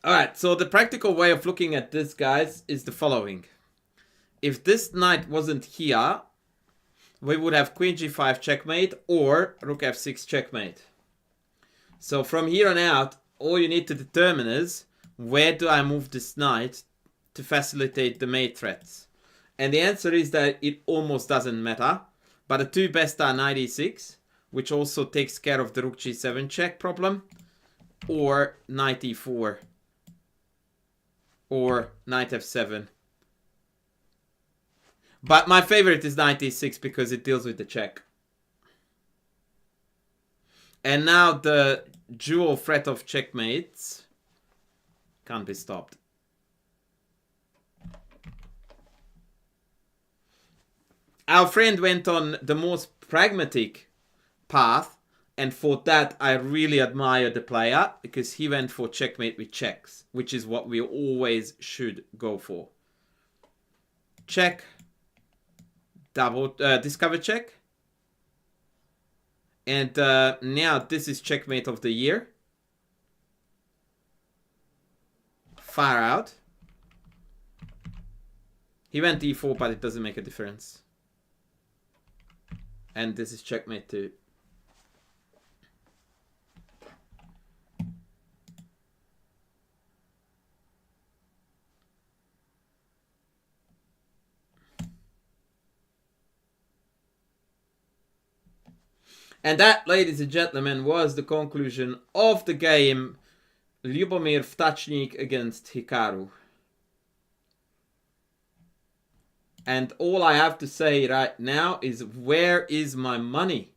Alright, so the practical way of looking at this, guys, is the following. If this knight wasn't here, we would have queen g5 checkmate or rook f6 checkmate. So from here on out, all you need to determine is, where do I move this knight to facilitate the mate threats? And the answer is that it almost doesn't matter. But the two best are knight e6, which also takes care of the rook g7 check problem, or knight e4. Or knight f7. But my favorite is knight e6 because it deals with the check. And now the dual threat of checkmates can't be stopped. Our friend went on the most pragmatic path, and for that I really admire the player, because he went for checkmate with checks, which is what we always should go for. Check, double discover check, and now this is checkmate of the year. Far out. He went e4, but it doesn't make a difference. And this is checkmate too. And that, ladies and gentlemen, was the conclusion of the game. Ljubomir Vtachnik against Hikaru. And all I have to say right now is, where is my money?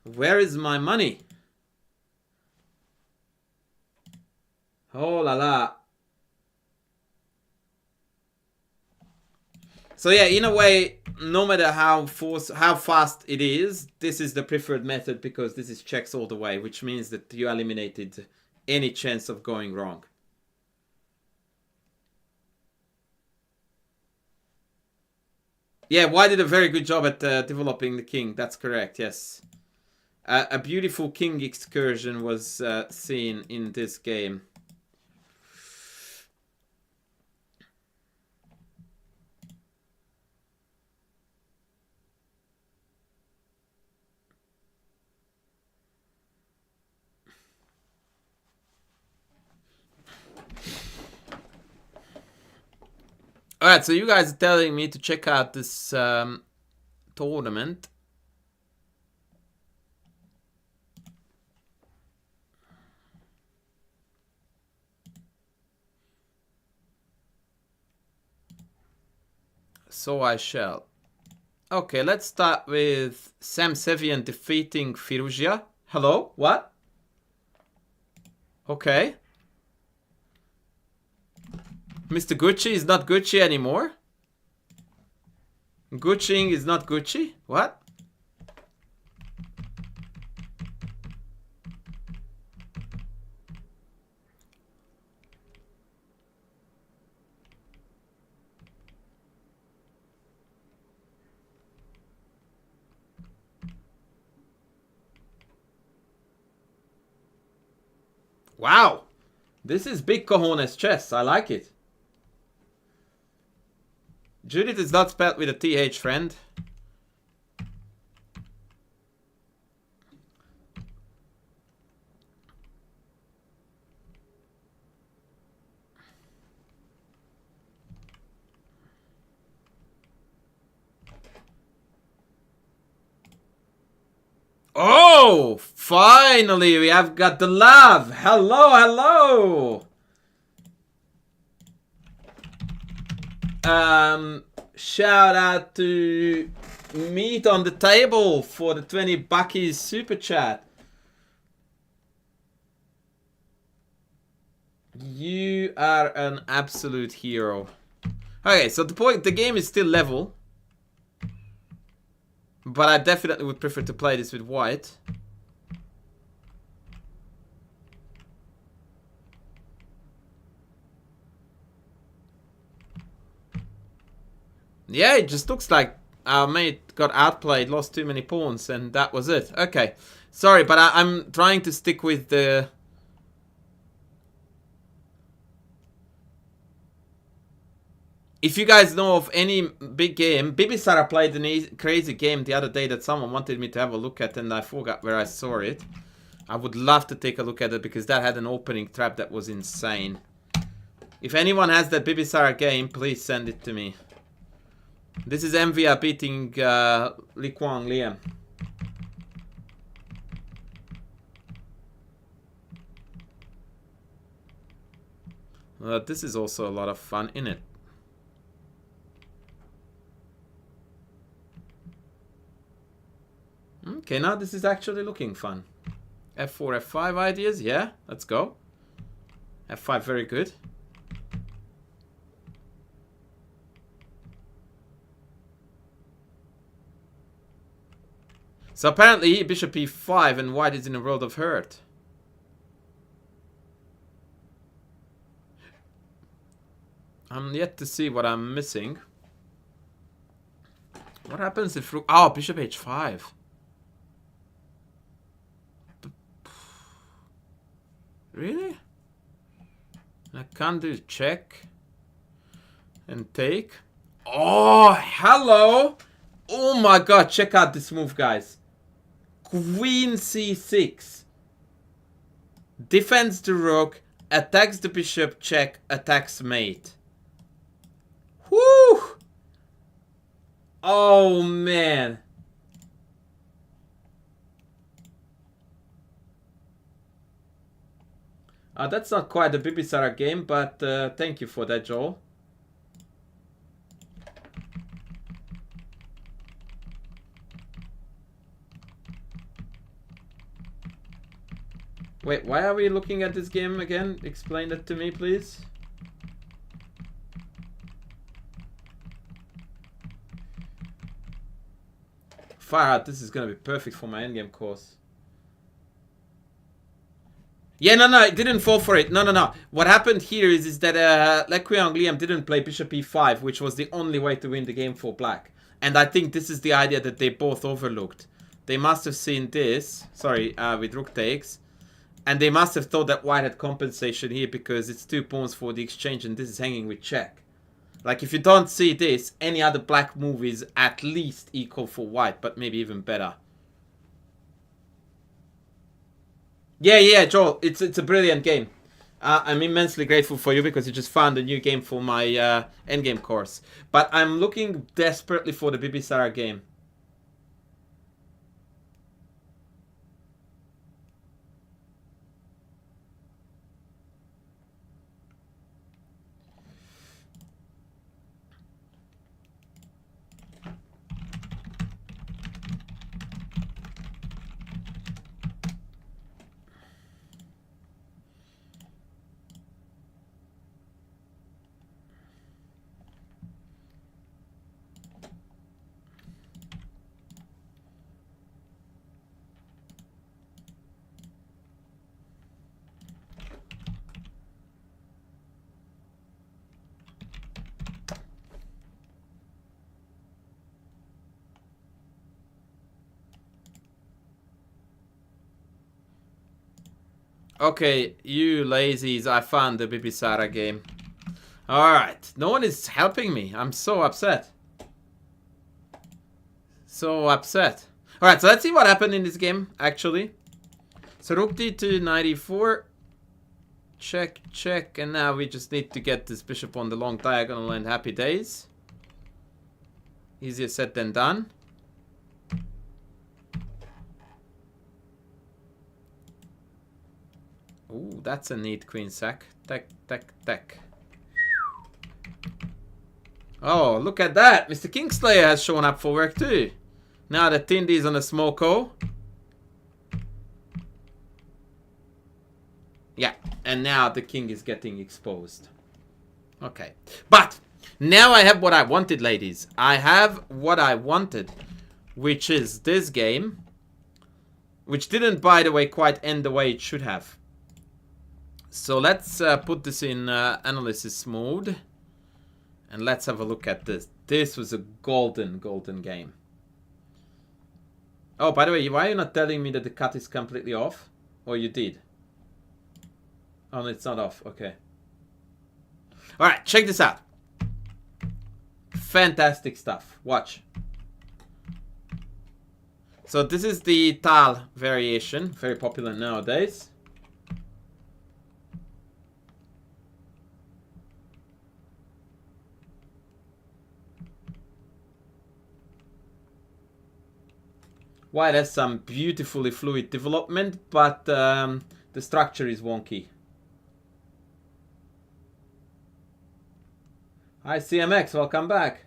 Where is my money? Oh la la. So yeah, in a way, no matter how fast it is, this is the preferred method, because this is checks all the way, which means that you eliminated any chance of going wrong. Yeah, White did a very good job at developing the king. That's correct, yes. A beautiful king excursion was seen in this game. Alright, so you guys are telling me to check out this tournament. So I shall. Okay, let's start with Sam Sevian defeating Firuzia. Hello? What? Okay. Mr. Gucci is not Gucci anymore? Gucciing is not Gucci? What? Wow! This is big cojones chess. I like it. Judith is not spelled with a TH, friend. Oh, finally we have got the love. Hello, hello. Shout out to Meat on the Table for the 20 buckies super chat. You are an absolute hero. Okay, so the game is still level. But I definitely would prefer to play this with white. Yeah, it just looks like our mate got outplayed, lost too many pawns, and that was it. Okay. Sorry, but I'm trying to stick with the... If you guys know of any big game, Bibisara played a crazy game the other day that someone wanted me to have a look at, and I forgot where I saw it. I would love to take a look at it because that had an opening trap that was insane. If anyone has that Bibisara game, please send it to me. This is MVR beating Li Kuang Liam. This is also a lot of fun, isn't it? Okay, now this is actually looking fun. F4, F5 ideas, yeah, let's go. F5, very good. So apparently bishop e5 and white is in a world of hurt. I'm yet to see what I'm missing. What happens if... Oh, bishop h5. Really? I can't do check and take. Oh, hello! Oh my god, check out this move, guys. Queen c6. Defends the rook, attacks the bishop, check, attacks mate. Whoo! Oh man. That's not quite a Bibisara game, but thank you for that, Joel. Wait, why are we looking at this game again? Explain that to me, please. Far out, this is gonna be perfect for my endgame course. Yeah, no, it didn't fall for it. No. What happened here is that Li Kuang Liam didn't play bishop e5, which was the only way to win the game for black. And I think this is the idea that they both overlooked. They must have seen this, sorry, with rook takes. And they must have thought that white had compensation here because it's 2 pawns for the exchange and this is hanging with check. Like, if you don't see this, any other black move is at least equal for white, but maybe even better. Yeah, Joel, it's a brilliant game. I'm immensely grateful for you because you just found a new game for my endgame course. But I'm looking desperately for the Bibisara game. Okay, you lazies, I found the Bibisara game. Alright, no one is helping me. I'm so upset. So upset. Alright, so let's see what happened in this game, actually. So rook d2, knight e4. Check, check, and now we just need to get this bishop on the long diagonal and happy days. Easier said than done. Ooh, that's a neat queen sack. Tack, tack, tack. Oh, look at that. Mr. Kingslayer has shown up for work too. Now that Tindy's on a smoko. Yeah, and now the king is getting exposed. Okay. But now I have what I wanted, ladies. I have what I wanted, which is this game, which didn't, by the way, quite end the way it should have. So let's put this in analysis mode. And let's have a look at this. This was a golden game. Oh, by the way, why are you not telling me that the cut is completely off? Or you did? Oh, no, it's not off. Okay. Alright, check this out. Fantastic stuff. Watch. So this is the Tal variation. Very popular nowadays. White has some beautifully fluid development, but the structure is wonky. Hi CMX, welcome back.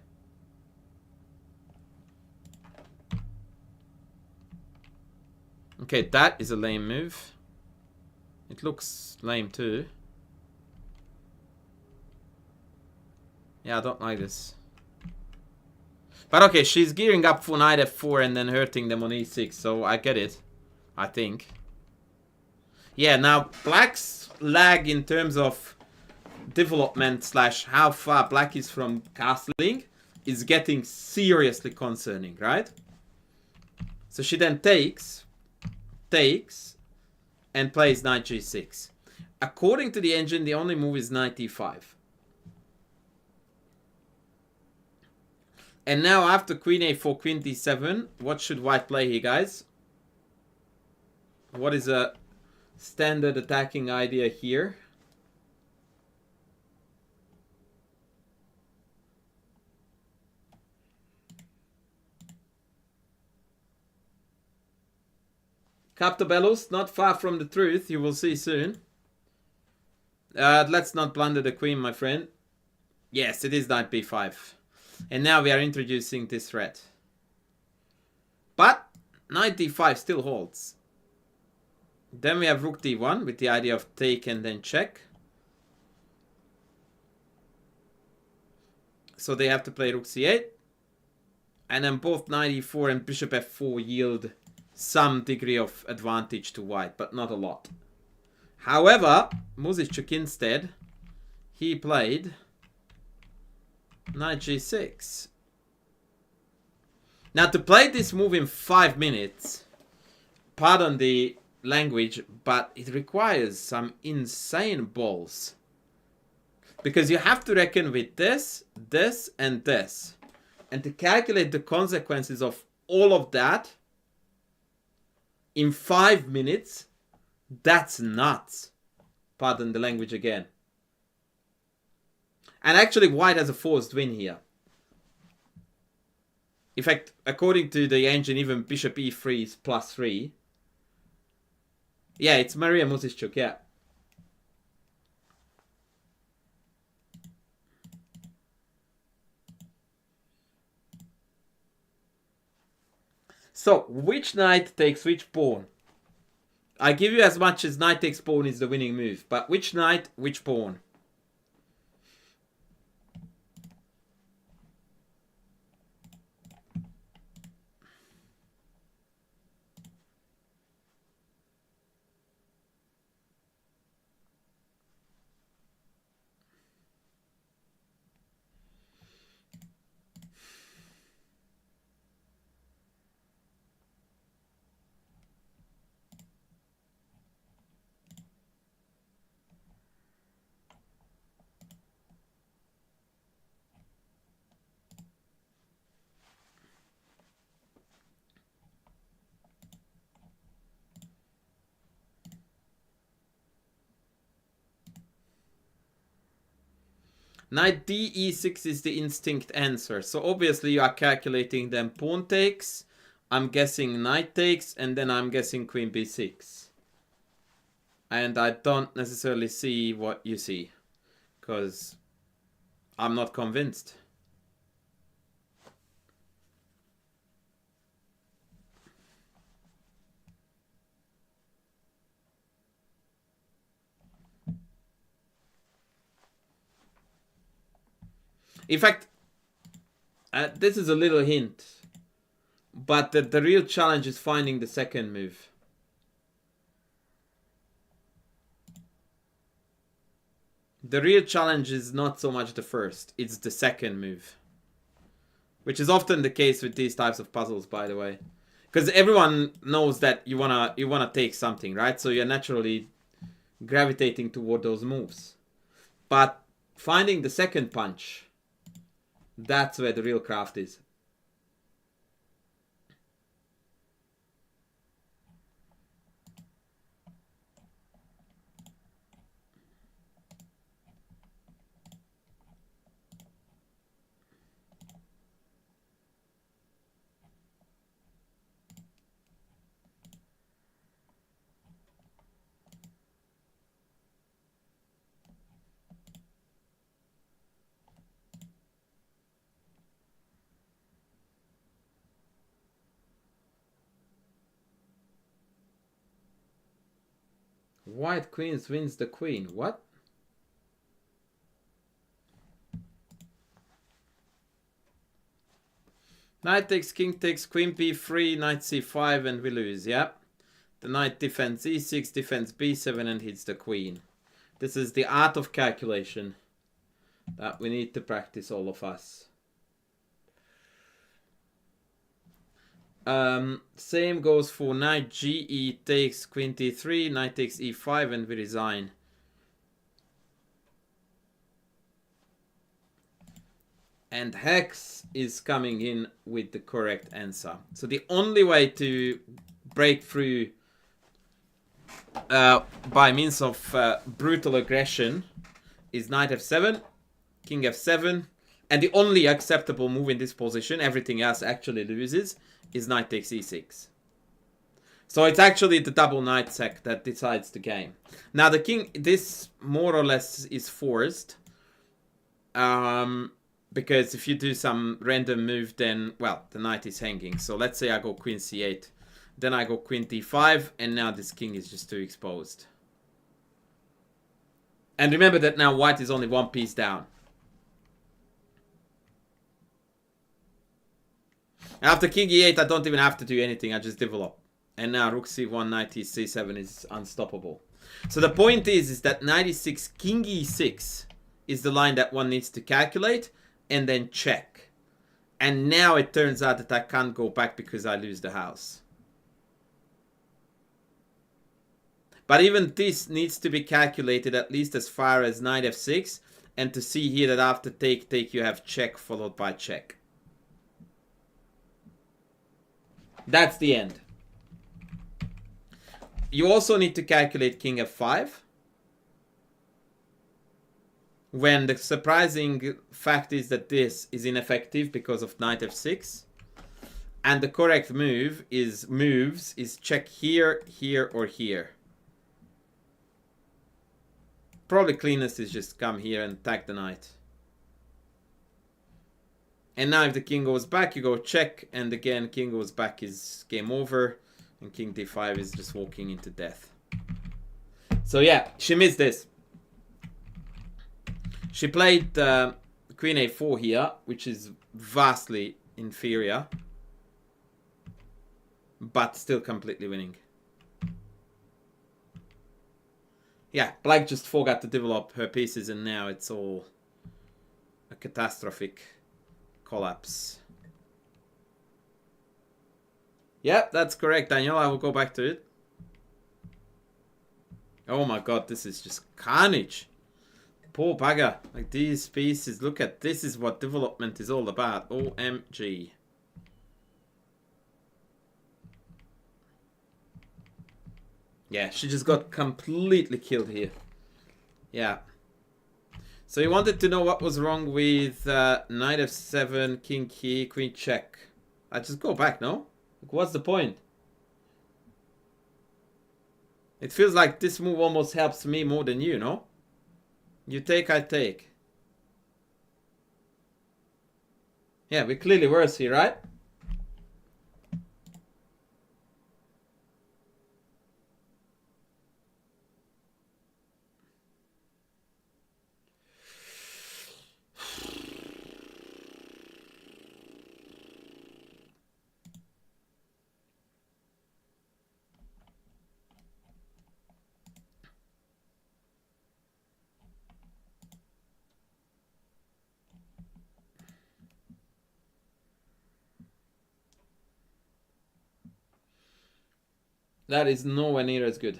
Okay, that is a lame move. It looks lame too. Yeah, I don't like this. But okay, she's gearing up for knight f4 and then hurting them on e6, so I get it. I think. Yeah, now black's lag in terms of development slash how far black is from castling is getting seriously concerning, right? So she then takes, and plays knight g6. According to the engine, the only move is knight e5. And now after queen a4, queen d7, what should white play here, guys? What is a standard attacking idea here? Captabellus, not far from the truth, you will see soon. Let's not blunder the queen, my friend. Yes, it is knight b5. And now we are introducing this threat. But knight d5 still holds. Then we have rook d1 with the idea of take and then check. So they have to play rook c8. And then both knight e4 and bishop f4 yield some degree of advantage to white, but not a lot. However, Muzicuk instead, he played knight g6. Now to play this move in 5 minutes, pardon the language, but it requires some insane balls. Because you have to reckon with this, this, and this. And to calculate the consequences of all of that in 5 minutes, that's nuts. Pardon the language again. And actually, white has a forced win here. In fact, according to the engine, even bishop e3 is +3. Yeah, it's Maria Muzicuk, yeah. So, which knight takes which pawn? I give you as much as knight takes pawn is the winning move. But which knight, which pawn? Knight d e6 is the instinct answer. So obviously you are calculating then pawn takes. I'm guessing knight takes. And then I'm guessing queen b6. And I don't necessarily see what you see. Because I'm not convinced. In fact, this is a little hint. But the real challenge is finding the second move. The real challenge is not so much the first, it's the second move. Which is often the case with these types of puzzles, by the way. Because everyone knows that you wanna take something, right? So you're naturally gravitating toward those moves. But finding the second punch, that's where the real craft is. White queens wins the queen. What? Knight takes, king takes, queen b3, knight c5, and we lose, yeah? The knight defends e6, defends b7, and hits the queen. This is the art of calculation that we need to practice, all of us. Same goes for knight ge takes, queen t3, knight takes e5, and we resign. And Hex is coming in with the correct answer. So the only way to break through by means of brutal aggression is knight f7, king f7, and the only acceptable move in this position, everything else actually loses, is knight takes e6. So it's actually the double knight sack that decides the game. Now the king, this more or less is forced. Because if you do some random move, then, well, the knight is hanging. So let's say I go queen c8. Then I go queen d5, and now this king is just too exposed. And remember that now white is only one piece down. After king e8, I don't even have to do anything. I just develop. And now rook c1, knight c7 is unstoppable. So the point is that knight e6, king e6 is the line that one needs to calculate and then check. And now it turns out that I can't go back because I lose the house. But even this needs to be calculated at least as far as knight f6. And to see here that after take, take, you have check followed by check. That's the end. You also need to calculate king f5. When the surprising fact is that this is ineffective because of knight f6. And the correct move is check here, here, or here. Probably cleanest is just come here and attack the knight. And now if the king goes back, you go check. And again, king goes back is game over. And king d5 is just walking into death. So yeah, she missed this. She played queen a4 here, which is vastly inferior. But still completely winning. Yeah, black just forgot to develop her pieces and now it's all a catastrophic collapse. Yep, that's correct, Daniel. I will go back to it. Oh my god, this is just carnage. Poor bugger. Like these pieces, look at this is what development is all about. OMG. Yeah, she just got completely killed here. Yeah. So you wanted to know what was wrong with knight f7, king key, queen check. I just go back, no? Like, what's the point? It feels like this move almost helps me more than you, no? You take, I take. Yeah, we're clearly worse here, right? That is nowhere near as good.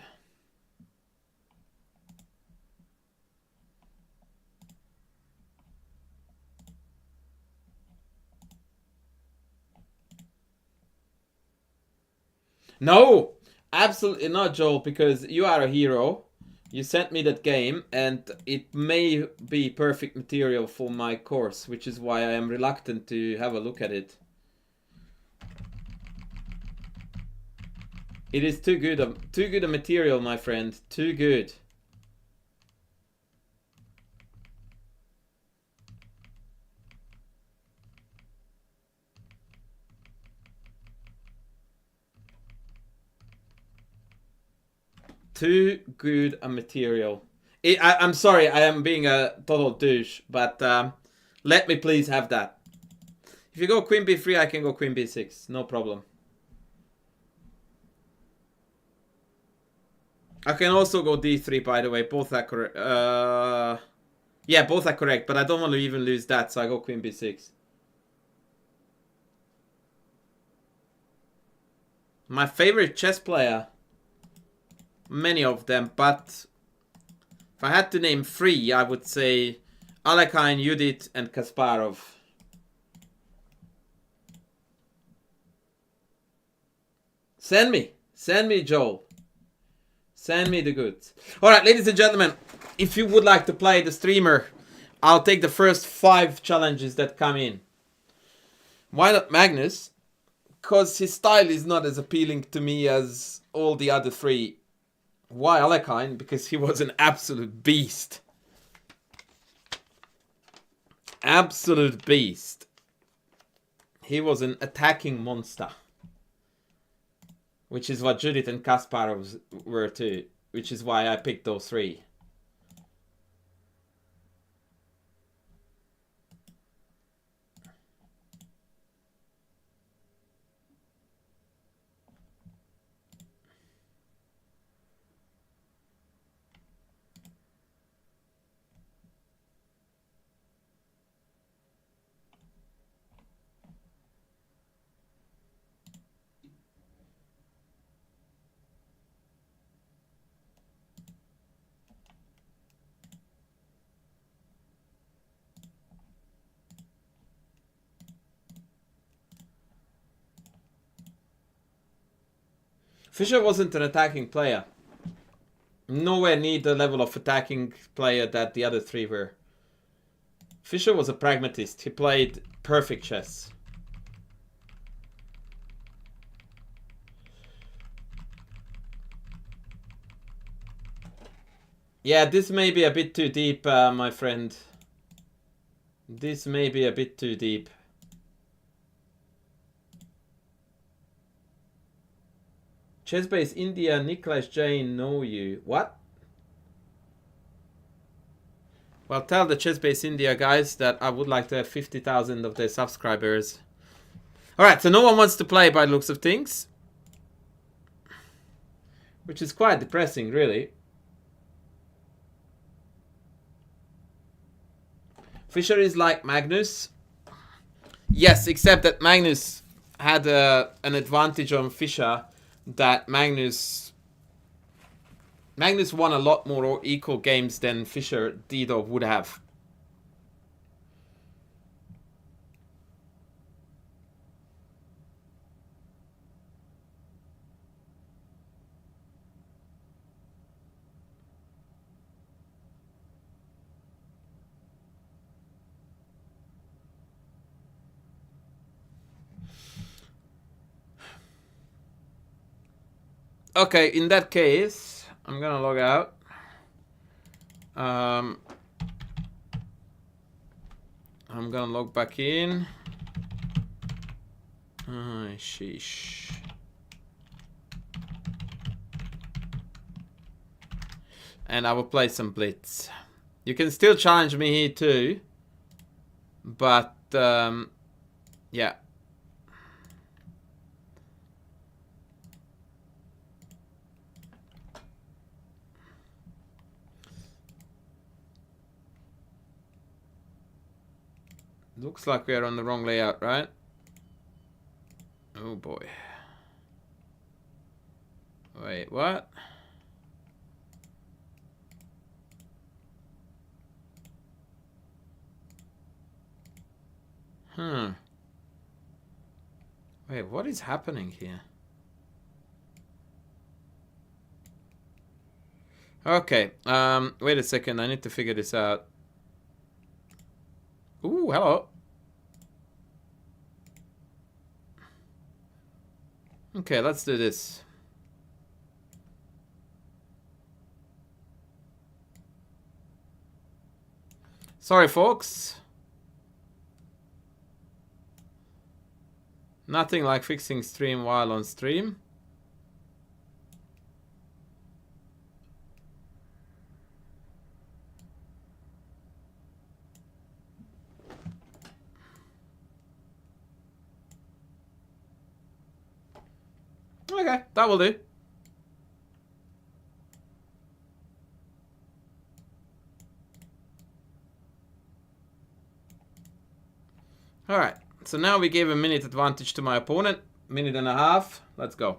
No! Absolutely not, Joel, because you are a hero. You sent me that game, and it may be perfect material for my course, which is why I am reluctant to have a look at it. It is too good a material, my friend. Too good. Too good a material. I'm sorry, I am being a total douche, but let me please have that. If you go queen b3, I can go queen b6. No problem. I can also go d3, by the way. Both are correct. Yeah, both are correct, but I don't want to even lose that, so I go queen b6. My favorite chess player. Many of them, but if I had to name 3, I would say Alekhine, Judith, and Kasparov. Send me, Joel. Send me the goods. Alright, ladies and gentlemen, if you would like to play the streamer, I'll take the first 5 challenges that come in. Why not Magnus? Because his style is not as appealing to me as all the other 3. Why Alekhine? Because he was an absolute beast. Absolute beast. He was an attacking monster. Which is what Judith and Kasparov were too. Which is why I picked those 3. Fischer wasn't an attacking player. Nowhere near the level of attacking player that the other 3 were. Fischer was a pragmatist. He played perfect chess. Yeah, this may be a bit too deep, my friend. This may be a bit too deep. Chessbase India, Niklas Jain know you. What? Well, tell the Chessbase India guys that I would like to have 50,000 of their subscribers. Alright, so no one wants to play by the looks of things. Which is quite depressing, really. Fischer is like Magnus. Yes, except that Magnus had an advantage on Fischer that Magnus won a lot more equal games than Fischer did or would have. Okay, in that case, I'm gonna log out. I'm gonna log back in. Sheesh. And I will play some blitz. You can still challenge me here too. But, yeah. Looks like we're on the wrong layout, right? Oh boy. Wait, what? Wait, what is happening here? Okay, wait a second, I need to figure this out. Ooh, hello. Okay, let's do this. Sorry, folks. Nothing like fixing stream while on stream. Okay, that will do. Alright, so now we gave a minute advantage to my opponent. Minute and a half. Let's go.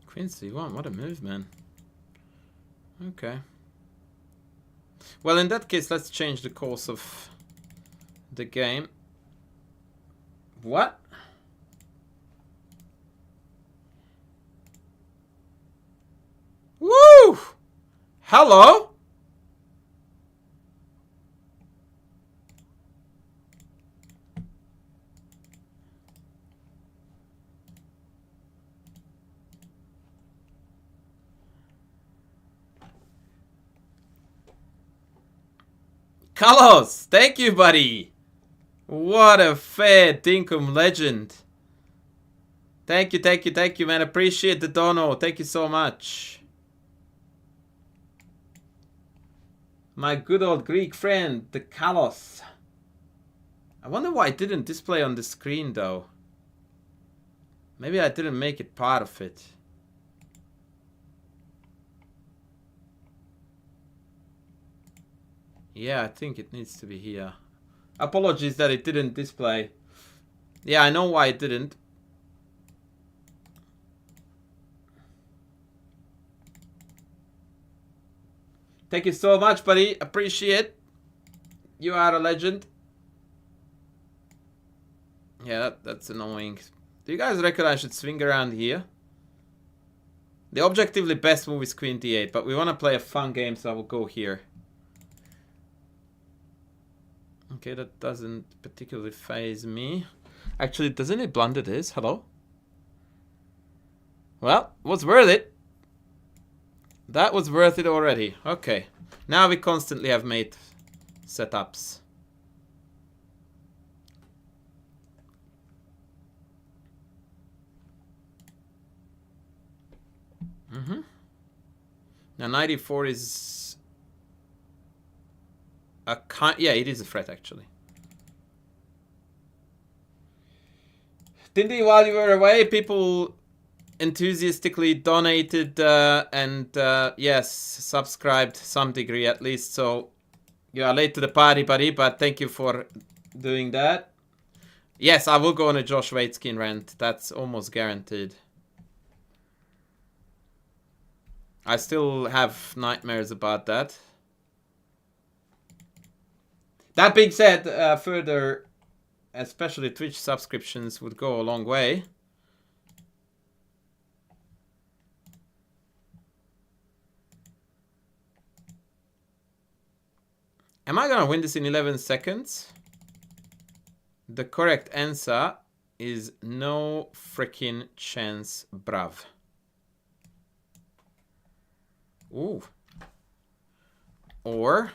Queen c1, what a move, man. Okay. Well, in that case, let's change the course of the game. What? Woo! Hello? Carlos, thank you, buddy. What a fair dinkum legend. Thank you, man. Appreciate the dono. Thank you so much. My good old Greek friend, the Carlos. I wonder why it didn't display on the screen, though. Maybe I didn't make it part of it. Yeah, I think it needs to be here. Apologies that it didn't display. Yeah, I know why it didn't. Thank you so much, buddy. Appreciate. You are a legend. Yeah, that's annoying. Do you guys reckon I should swing around here? The objectively best move is Queen d8, but we want to play a fun game, so I will go here. Okay, that doesn't particularly faze me. Actually, doesn't it blunder this? Hello? Well, was worth it. That was worth it already. Okay. Now we constantly have mate setups. Now 94 is a kind. Yeah, it is a threat actually. Dindy, while you were away, people enthusiastically donated and yes, subscribed some degree at least. So you are late to the party, buddy, but thank you for doing that. Yes, I will go on a Josh Waitskin rant. That's almost guaranteed. I still have nightmares about that. That being said, further, especially Twitch subscriptions would go a long way. Am I gonna win this in 11 seconds? The correct answer is no freaking chance, bruv. Ooh. Or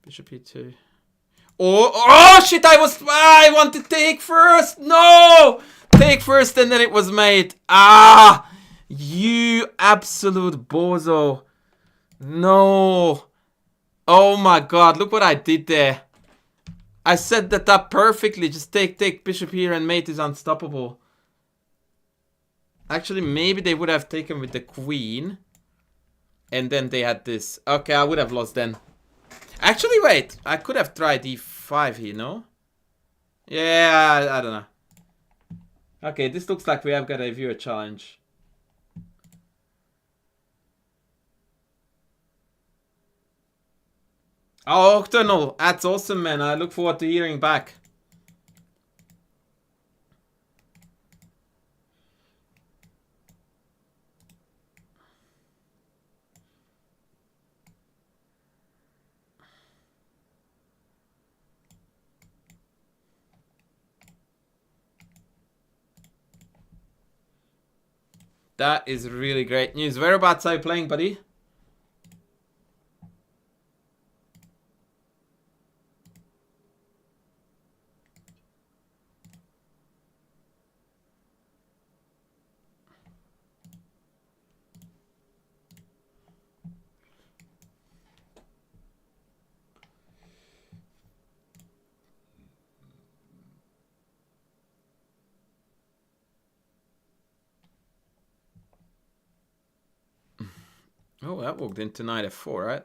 bishop e2. Oh shit! I want to take first. No, take first, and then it was mate. Ah, you absolute bozo. No. Oh my god! Look what I did there. I set that up perfectly. Just take bishop here, and mate is unstoppable. Actually, maybe they would have taken with the queen. And then they had this. Okay, I would have lost then. Actually, wait. I could have tried e5 here, no? Yeah, I don't know. Okay, this looks like we have got a viewer challenge. Oh, Octonal. That's awesome, man. I look forward to hearing back. That is really great news. Whereabouts are you playing, buddy? Oh, that walked into knight f4, right?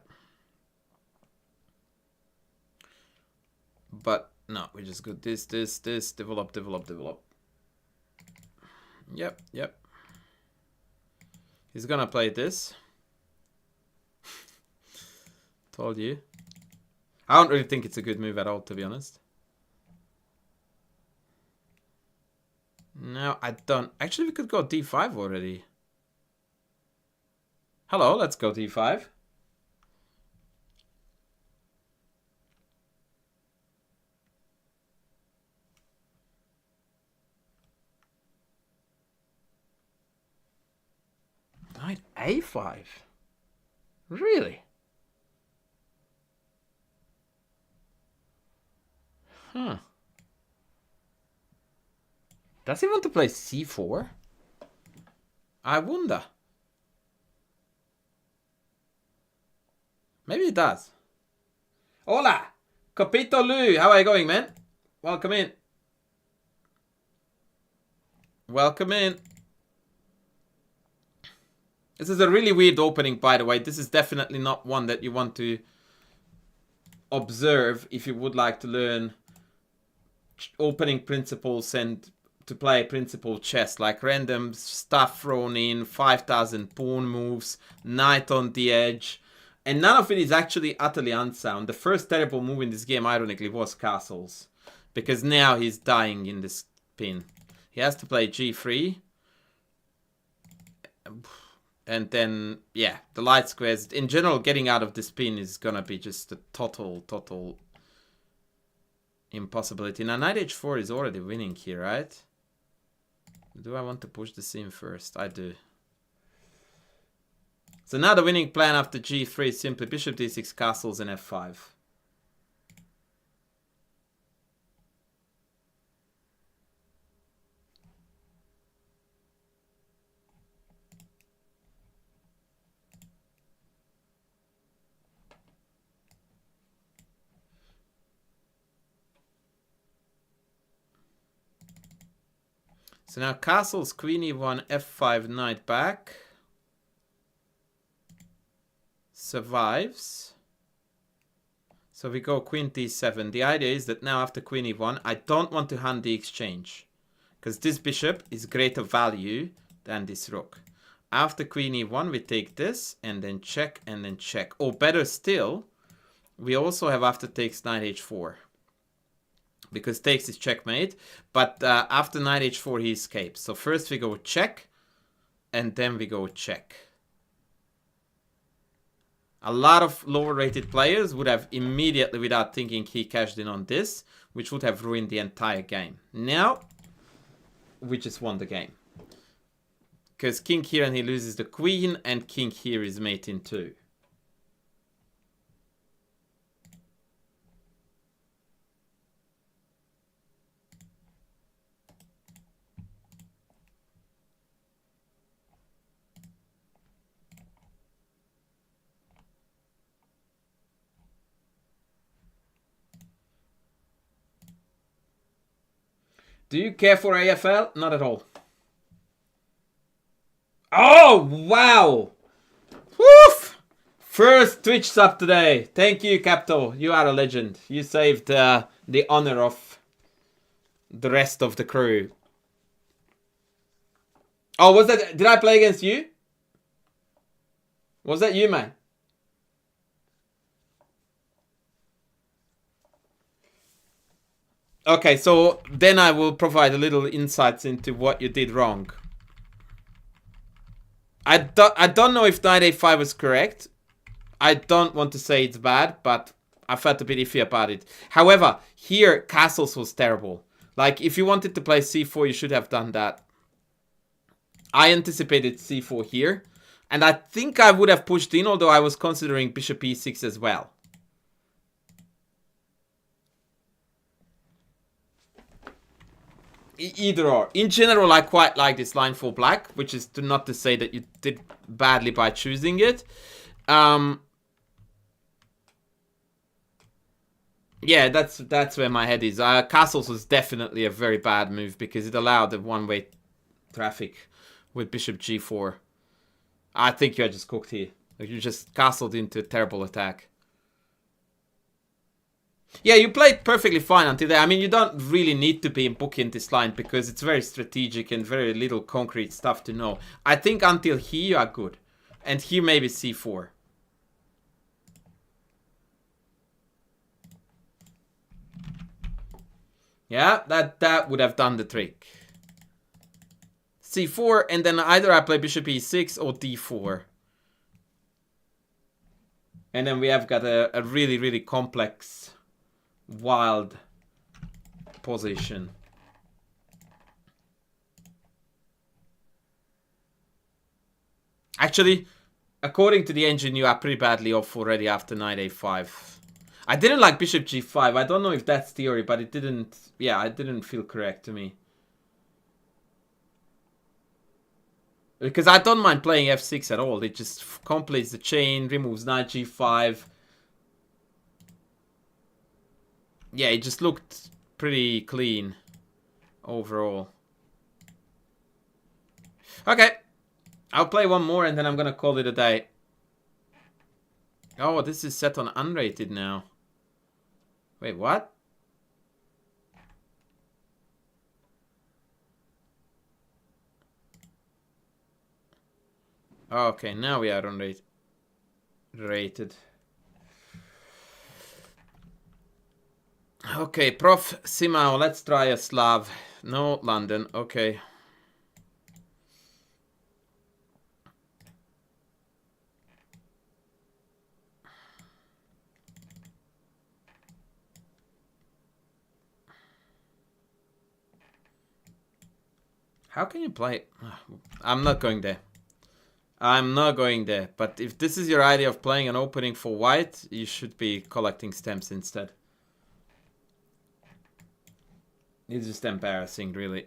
But no, we just got this, develop. Yep. He's gonna play this. Told you. I don't really think it's a good move at all, to be honest. No, I don't. Actually, we could go d5 already. Hello, let's go d5. Knight a5. Really? Huh. Does he want to play c4? I wonder. Maybe he does. Hola! Copito Lu! How are you going, man? Welcome in. Welcome in. This is a really weird opening, by the way. This is definitely not one that you want to observe if you would like to learn opening principles and to play principal chess, like random stuff thrown in, 5,000 pawn moves, knight on the edge. And none of it is actually utterly unsound. The first terrible move in this game, ironically, was castles. Because now he's dying in this pin. He has to play g3. And then, yeah, the light squares. In general, getting out of this pin is gonna be just a total impossibility. Now, knight h4 is already winning here, right? Do I want to push the scene first? I do. So now the winning plan after g3 is simply bishop d6, castles, and f5. So now castles, queen e1, f5, knight back. Survives. So we go queen d7. The idea is that now after queen e1, I don't want to hand the exchange. Because this bishop is greater value than this rook. After queen e1, we take this, and then check, and then check. Or better still, we also have after takes knight h4. Because takes is checkmate. But after knight h4, he escapes. So first we go check, and then we go check. A lot of lower rated players would have immediately, without thinking, he cashed in on this, which would have ruined the entire game. Now, we just won the game. Because king here and he loses the queen, and king here is mate in 2. Do you care for AFL? Not at all. Oh, wow! Woof! First Twitch sub today. Thank you, Capto. You are a legend. You saved the honor of the rest of the crew. Oh, was that... Did I play against you? Was that you, man? Okay, so then I will provide a little insights into what you did wrong. I don't know if knight a5 was correct. I don't want to say it's bad, but I felt a bit iffy about it. However, here, castles was terrible. Like, if you wanted to play c4, you should have done that. I anticipated c4 here. And I think I would have pushed in, although I was considering bishop e6 as well. Either or. In general, I quite like this line for black, which is not to say that you did badly by choosing it. Yeah, that's where my head is. Castles was definitely a very bad move because it allowed the one-way traffic with bishop g4. I think you are just cooked here. You just castled into a terrible attack. Yeah, you played perfectly fine until there. I mean, you don't really need to be booking this line because it's very strategic and very little concrete stuff to know. I think until here you are good. And here maybe c4. Yeah, that would have done the trick. c4, and then either I play bishop e6 or d4. And then we have got a really, really complex, wild position. Actually, according to the engine, you are pretty badly off already after knight a5. I didn't like bishop g5. I don't know if that's theory, but it didn't... Yeah, it didn't feel correct to me. Because I don't mind playing f6 at all. It just completes the chain, removes knight g5. Yeah, it just looked pretty clean overall. Okay. I'll play one more and then I'm gonna call it a day. Oh, this is set on unrated now. Wait, what? Okay, now we are on rated. Okay, Prof. Simao, let's try a Slav. No, London, okay. How can you play? I'm not going there. I'm not going there. But if this is your idea of playing an opening for white, you should be collecting stems instead. It's just embarrassing, really.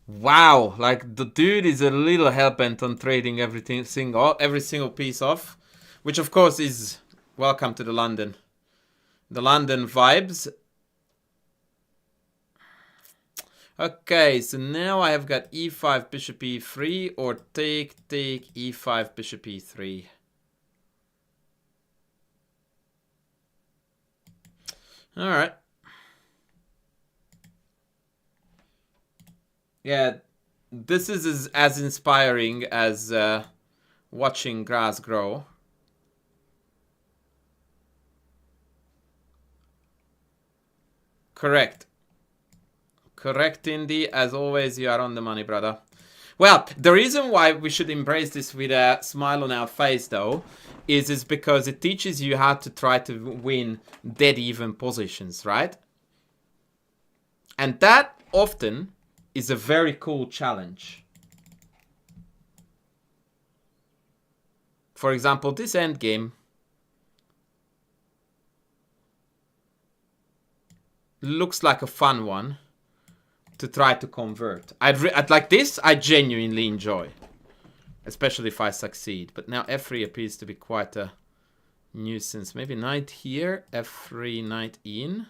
Wow, like the dude is a little hellbent on trading every single piece off, which of course is welcome to the London vibes. Okay, so now I have got e5 bishop e3 or take e5 bishop e3. All right. Yeah, This is as inspiring as watching grass grow. Correct. Correct, Indy. As always, you are on the money, brother. Well, the reason why we should embrace this with a smile on our face, though, is because it teaches you how to try to win dead even positions, right? And that often is a very cool challenge. For example, this endgame looks like a fun one to try to convert. I'd like this, I genuinely enjoy. Especially if I succeed. But now f3 appears to be quite a nuisance. Maybe knight here, f3, knight in.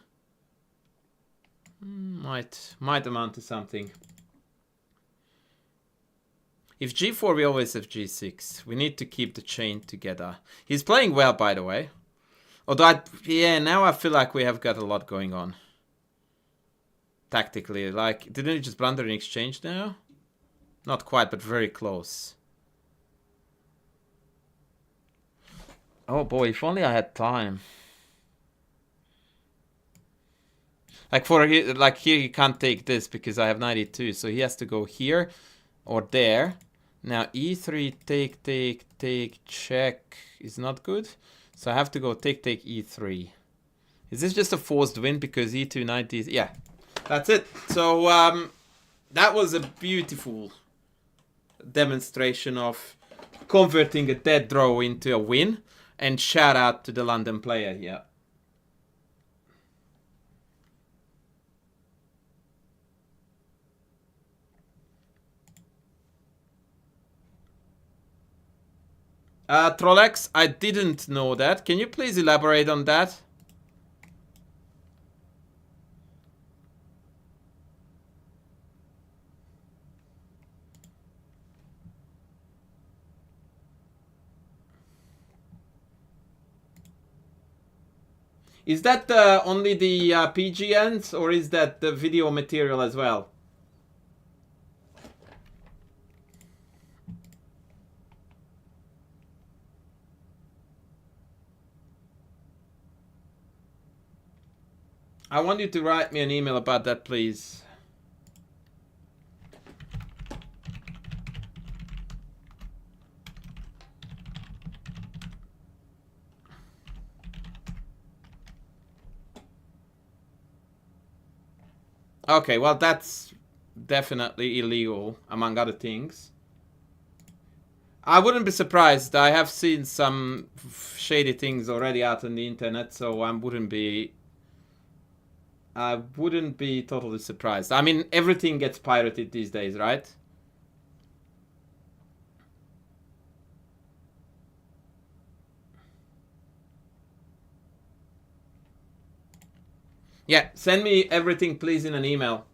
Might amount to something. If g4, we always have g6. We need to keep the chain together. He's playing well, by the way. Although, yeah, now I feel like we have got a lot going on. Tactically, like, didn't he just blunder in exchange now? Not quite, but very close. Oh boy, if only I had time. Like here he can't take this because I have 92, so he has to go here or there. Now e3 take check is not good, so I have to go take e3. Is this just a forced win because e2 90? Yeah, that's it. So that was a beautiful demonstration of converting a dead draw into a win, and shout out to the London player here. Trollex, I didn't know that. Can you please elaborate on that? Is that only the PGNs, or is that the video material as well? I want you to write me an email about that, please. Okay, well, that's definitely illegal, among other things. I wouldn't be surprised. I have seen some shady things already out on the internet, so I wouldn't be totally surprised. I mean, everything gets pirated these days, right? Yeah, send me everything, please, in an email.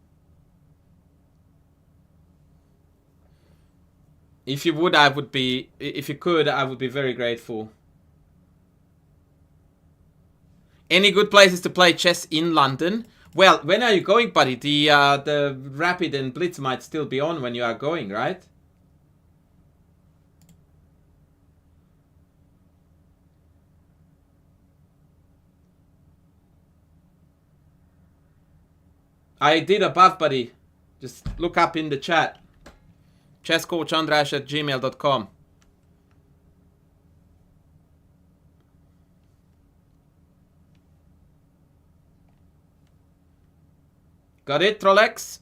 If you would, if you could, I would be very grateful. Any good places to play chess in London? Well, when are you going, buddy? The Rapid and Blitz might still be on when you are going, right? I did above, buddy. Just look up in the chat. chesscoachandrash@gmail.com. Got it, Trollex?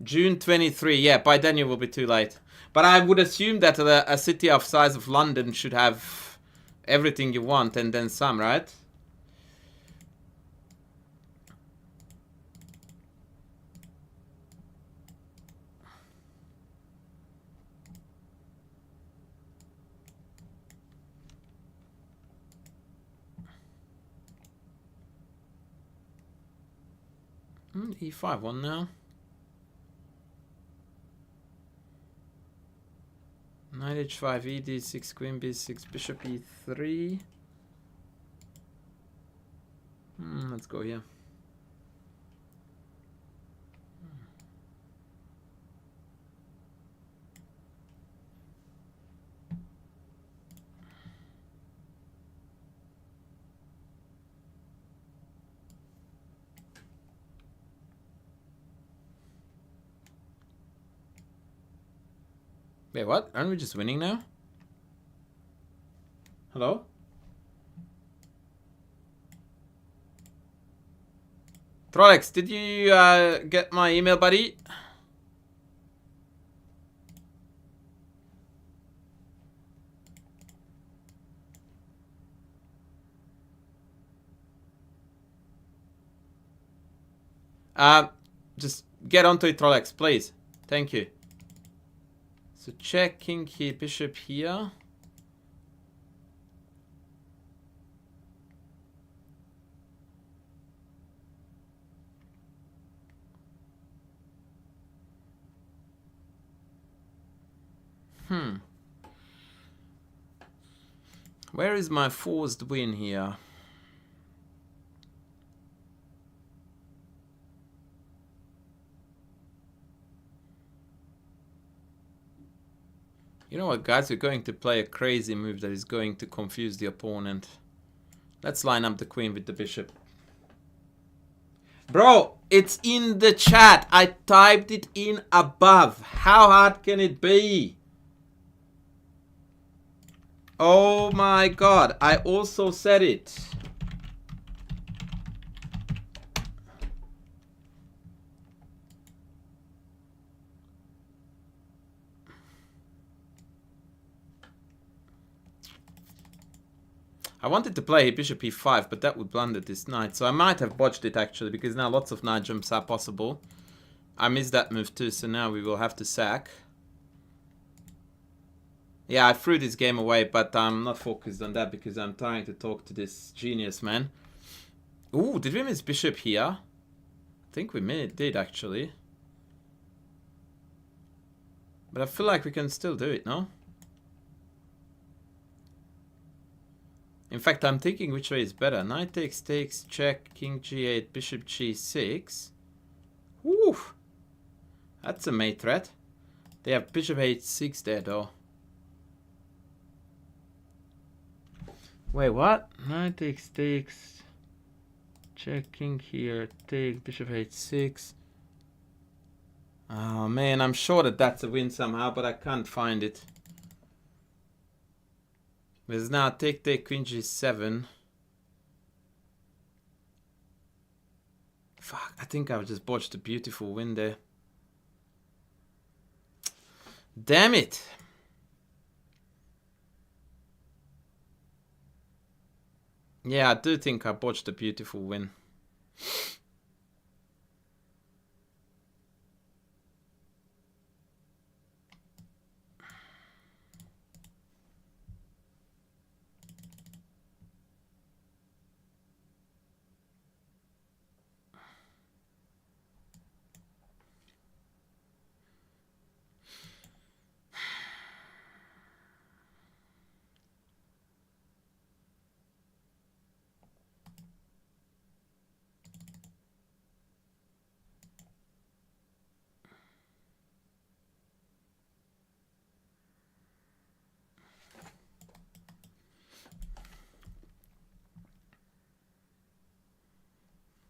June 23. Yeah, by then you will be too late. But I would assume that a city of size of London should have everything you want and then some, right? E5 one now. Knight h5, e d6, queen b6, bishop e3. Let's go here. Wait, what? Aren't we just winning now? Hello? Trolex, did you get my email, buddy? Just get onto it, Trolex, please. Thank you. So check king here, bishop here. Where is my forced win here? You know what, guys? We're going to play a crazy move that is going to confuse the opponent. Let's line up the queen with the bishop. Bro, it's in the chat. I typed it in above. How hard can it be? Oh my god, I also said it. I wanted to play bishop e5, but that would blunder this knight. So I might have botched it actually, because now lots of knight jumps are possible. I missed that move too, so now we will have to sack. Yeah, I threw this game away, but I'm not focused on that because I'm trying to talk to this genius, man. Ooh, did we miss bishop here? I think we did actually. But I feel like we can still do it, no? In fact, I'm thinking which way is better. Knight takes, check, king g8, bishop g6. Woo! That's a mate threat. They have bishop h6 there, though. Wait, what? Knight takes, check, king here, take, bishop h6. Oh, man, I'm sure that that's a win somehow, but I can't find it. There's now take, queen g7. Fuck, I think I've just botched a beautiful win there. Damn it! Yeah, I do think I botched a beautiful win.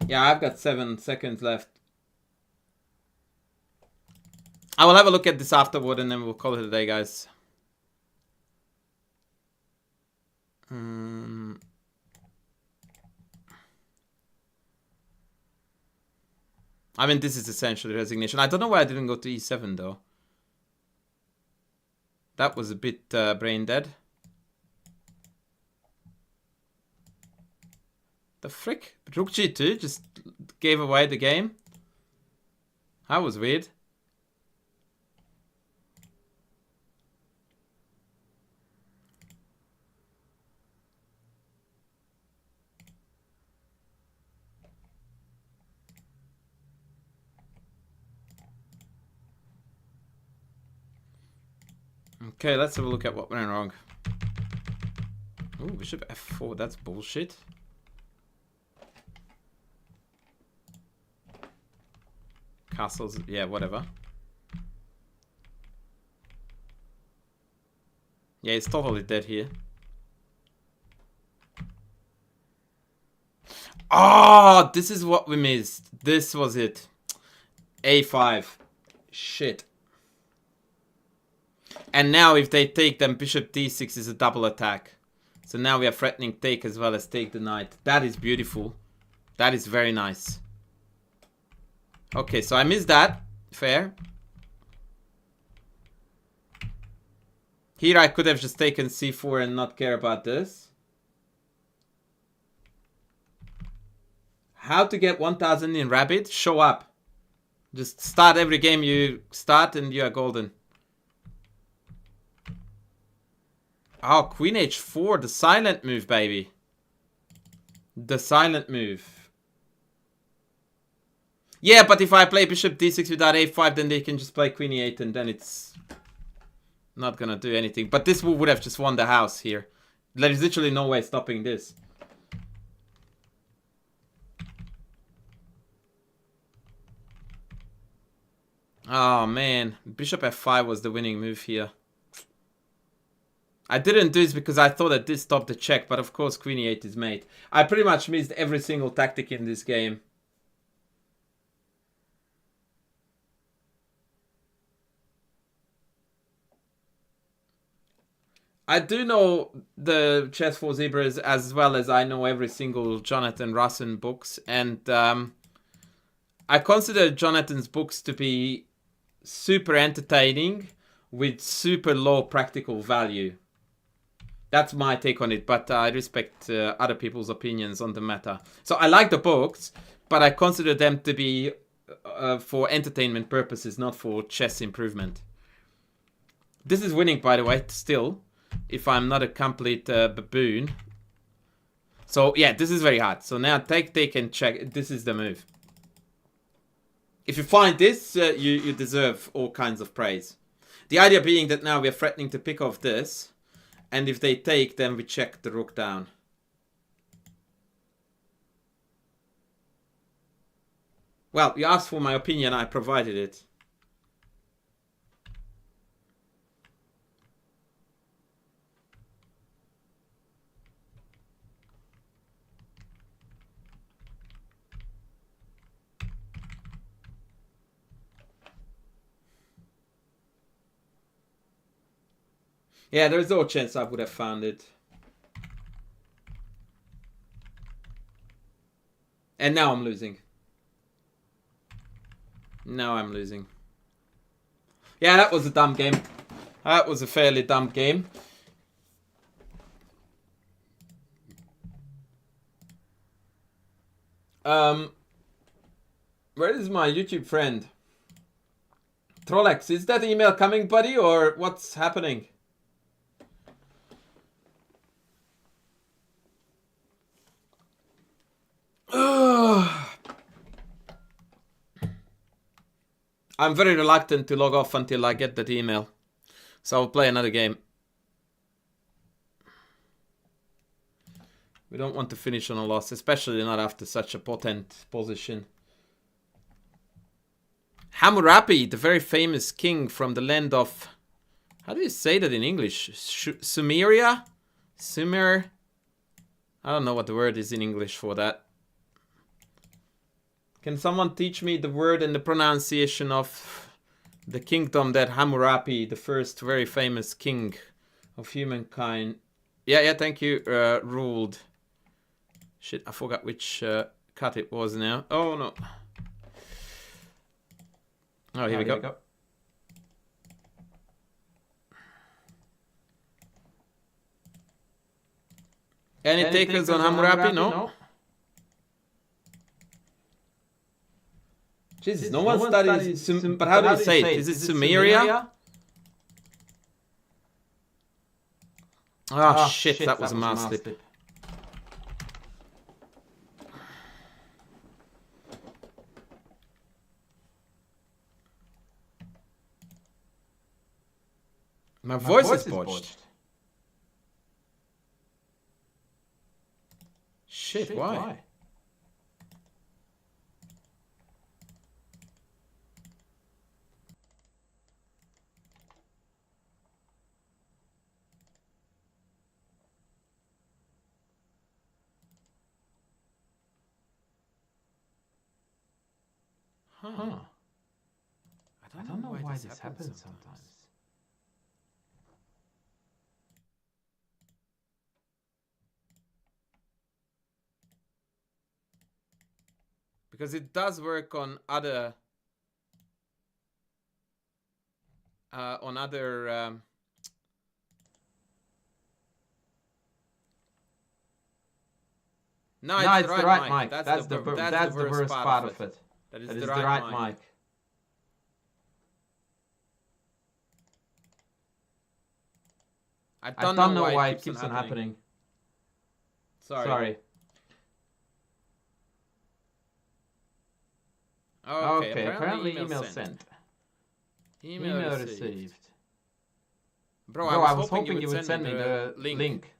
Yeah, I've got 7 seconds left. I will have a look at this afterward and then we'll call it a day, guys. I mean, this is essentially resignation. I don't know why I didn't go to e7, though. That was a bit brain dead. The frick? Rook g2 just gave away the game. That was weird. Okay, let's have a look at what went wrong. Ooh, bishop f4, that's bullshit. Castles, yeah, whatever. Yeah, it's totally dead here. Oh, this is what we missed. This was it. A5. Shit. And now if they take, then bishop d6 is a double attack. So now we are threatening take as well as take the knight. That is beautiful. That is very nice. Okay, so I missed that. Fair. Here I could have just taken c4 and not care about this. How to get 1000 in Rabbit? Show up. Just start every game you start and you are golden. Oh, queen h4, the silent move, baby. The silent move. Yeah, but if I play bishop d6 without a5, then they can just play queen e8 and then it's not gonna do anything. But this would have just won the house here. There is literally no way stopping this. Oh man, bishop f5 was the winning move here. I didn't do this because I thought that this stopped the check, but of course queen e8 is mate. I pretty much missed every single tactic in this game. I do know the Chess for Zebras as well as I know every single Jonathan Russen books, and I consider Jonathan's books to be super entertaining with super low practical value. That's my take on it, but I respect other people's opinions on the matter. So I like the books, but I consider them to be for entertainment purposes, not for chess improvement. This is winning, by the way, still, if I'm not a complete baboon. So yeah, this is very hard. So now take and check. This is the move. If you find this, you deserve all kinds of praise. The idea being that now we are threatening to pick off this. And if they take, then we check the rook down. Well, you asked for my opinion, I provided it. Yeah, there's no chance I would have found it. And now I'm losing. Now I'm losing. Yeah, that was a dumb game. That was a fairly dumb game. Where is my YouTube friend? Trollex, is that email coming, buddy, or what's happening? I'm very reluctant to log off until I get that email. So I'll play another game. We don't want to finish on a loss, especially not after such a potent position. Hammurabi, the very famous king from the land of... How do you say that in English? Sumeria? Sumer? I don't know what the word is in English for that. Can someone teach me the word and the pronunciation of the kingdom that Hammurabi, the first very famous king of humankind... Yeah, thank you, ruled. Shit, I forgot which cut it was now. Oh, no. Oh, here we go. Any takers on Hammurabi? No? Jesus, no one studies... But how do you say it? Is it Sumeria? Oh, shit, that was a mouse slip. My voice is botched. Shit, why? Huh. I don't know why this happens sometimes. Because it does work on other... No, it's the right mic. That's the worst part of it. That is the right mic. I don't know why it keeps on happening. Sorry. Okay, apparently email sent. Email received. Bro, I was hoping you would send me the link.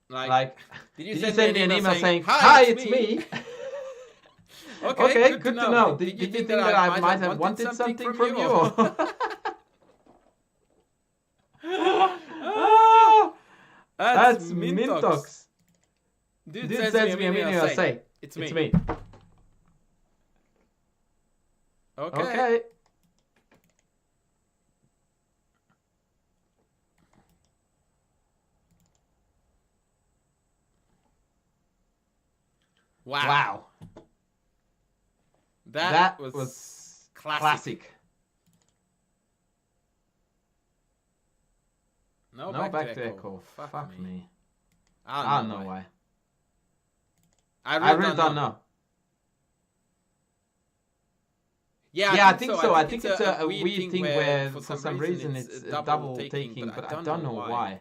Like, did you send me an email saying, "Hi, it's me"? Okay, good to know. Did you think that I might have wanted something from you? That's Mintox. Dude sends me an email saying, "It's me." Okay. Wow. That was classic. No back to echo. Fuck me. I don't know why. I really don't know. Yeah, I think so. I think it's a weird thing where for some reason it's double taking, but I don't know why.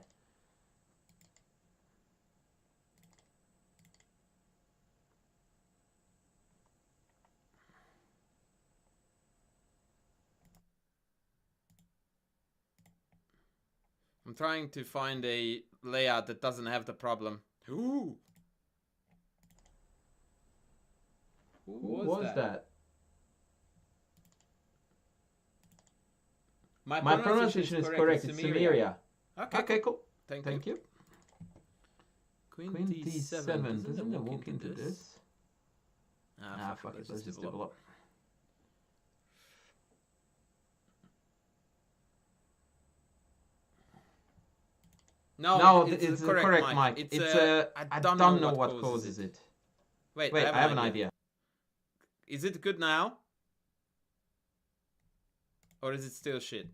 I'm trying to find a layout that doesn't have the problem. Who was that? My pronunciation is correct. It's Samaria. Okay, cool. Thank you. Queen D7. Doesn't it walk into this? Fuck it. Let's just develop. No, it's the correct mic. I don't know what causes it. Wait, I have an idea. Is it good now? Or is it still shit?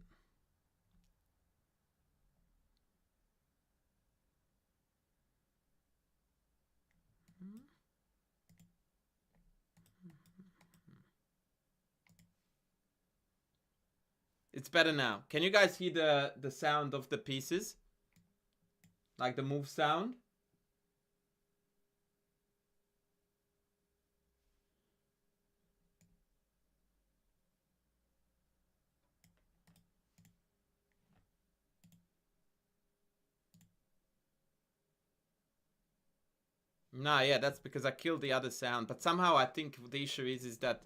It's better now. Can you guys hear the sound of the pieces? Like the move sound? Nah, yeah, that's because I killed the other sound. But somehow I think the issue is that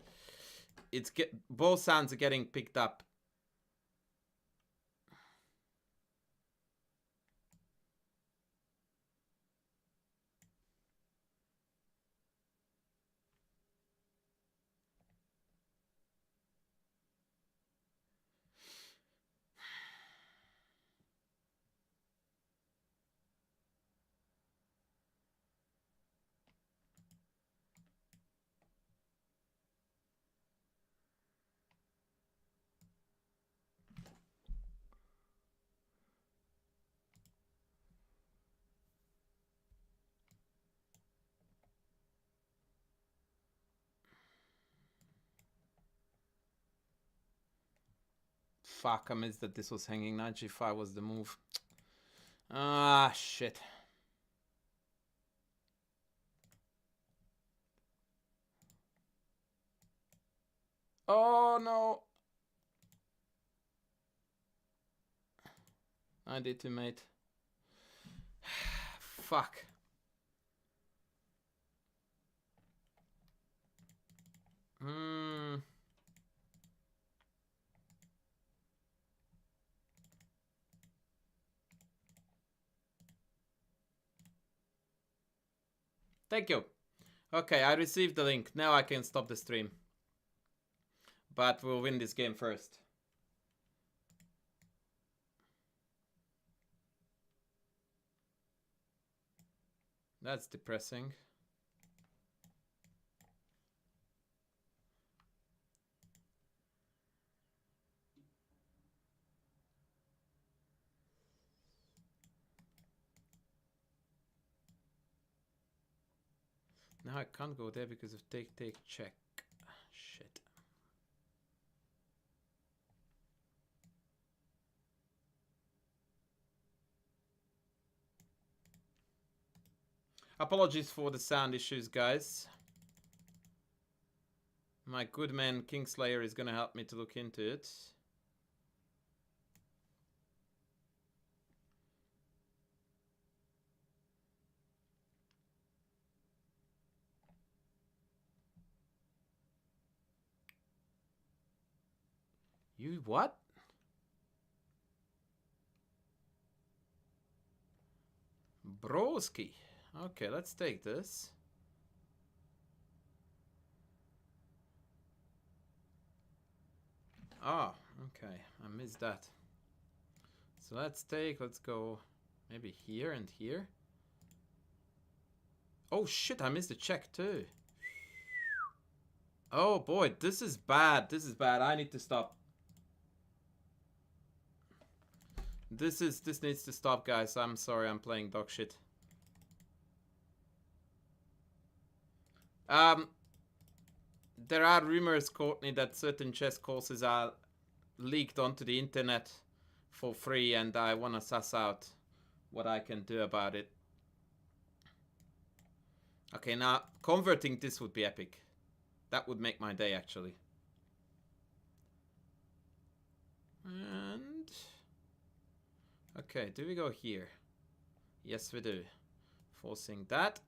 both sounds are getting picked up. Fuck, I missed that this was hanging. Knight G5 was the move. Ah, shit. Oh, no. I did too, mate. Fuck. Thank you. Okay, I received the link. Now I can stop the stream. But we'll win this game first. That's depressing. Now I can't go there because of take, check. Shit. Apologies for the sound issues, guys. My good man Kingslayer is gonna help me to look into it. You what? Broski. Okay, let's take this. Oh, okay. I missed that. So let's go maybe here and here. Oh shit, I missed a check too. Oh boy, this is bad. This is bad. I need to stop. This needs to stop, guys. I'm sorry, I'm playing dog shit. There are rumors, Courtney, that certain chess courses are leaked onto the internet for free, and I want to suss out what I can do about it. Okay, now converting this would be epic. That would make my day, actually. And okay, do we go here? Yes, we do. Forcing that.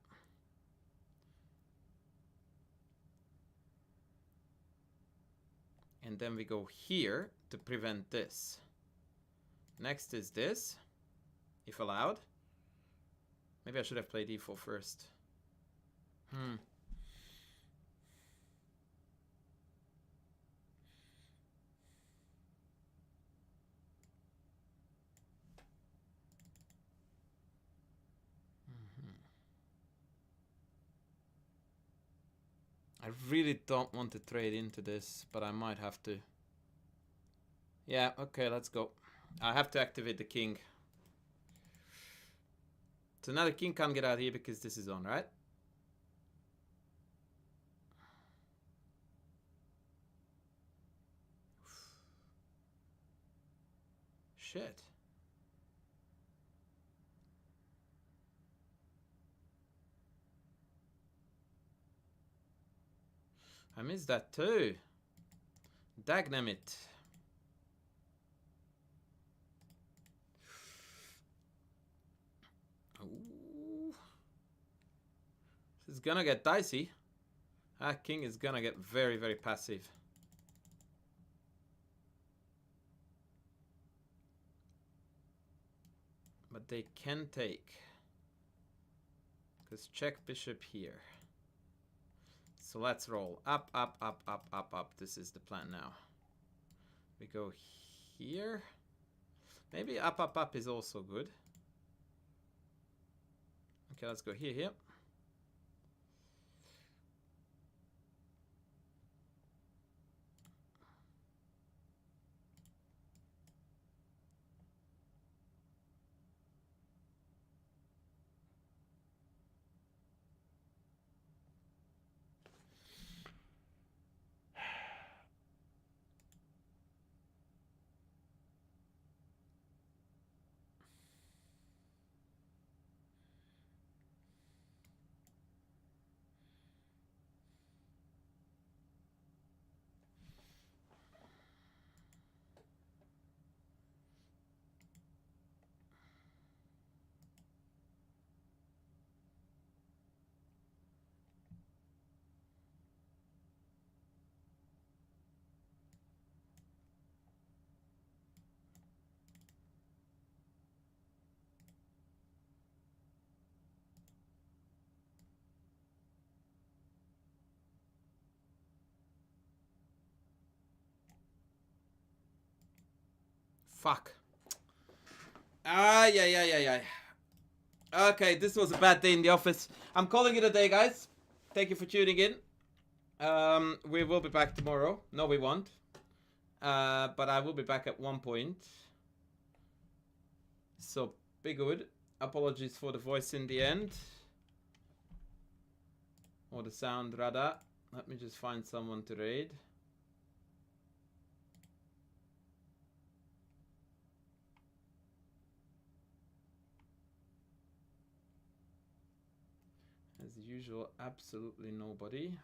And then we go here to prevent this. Next is this, if allowed. Maybe I should have played e4 first. I really don't want to trade into this, but I might have to. Yeah, okay, let's go. I have to activate the king. So now the king can't get out here because this is on, right? Shit. I missed that too. Dagnammit. Ooh. This is gonna get dicey. Our king is gonna get very, very passive. But they can take. Because check bishop here. So let's roll. Up, up, up, up, up, up. This is the plan now. We go here. Maybe up, up, up is also good. Okay, let's go here, here. Fuck. Ay, ay, ay, ay, ay. Okay, this was a bad day in the office. I'm calling it a day, guys. Thank you for tuning in. We will be back tomorrow. No, we won't. But I will be back at one point. So, be good. Apologies for the voice in the end. Or the sound, rather. Let me just find someone to raid. As usual, absolutely nobody.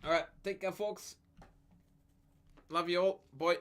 Alright, take care, folks. Love you all. Bye.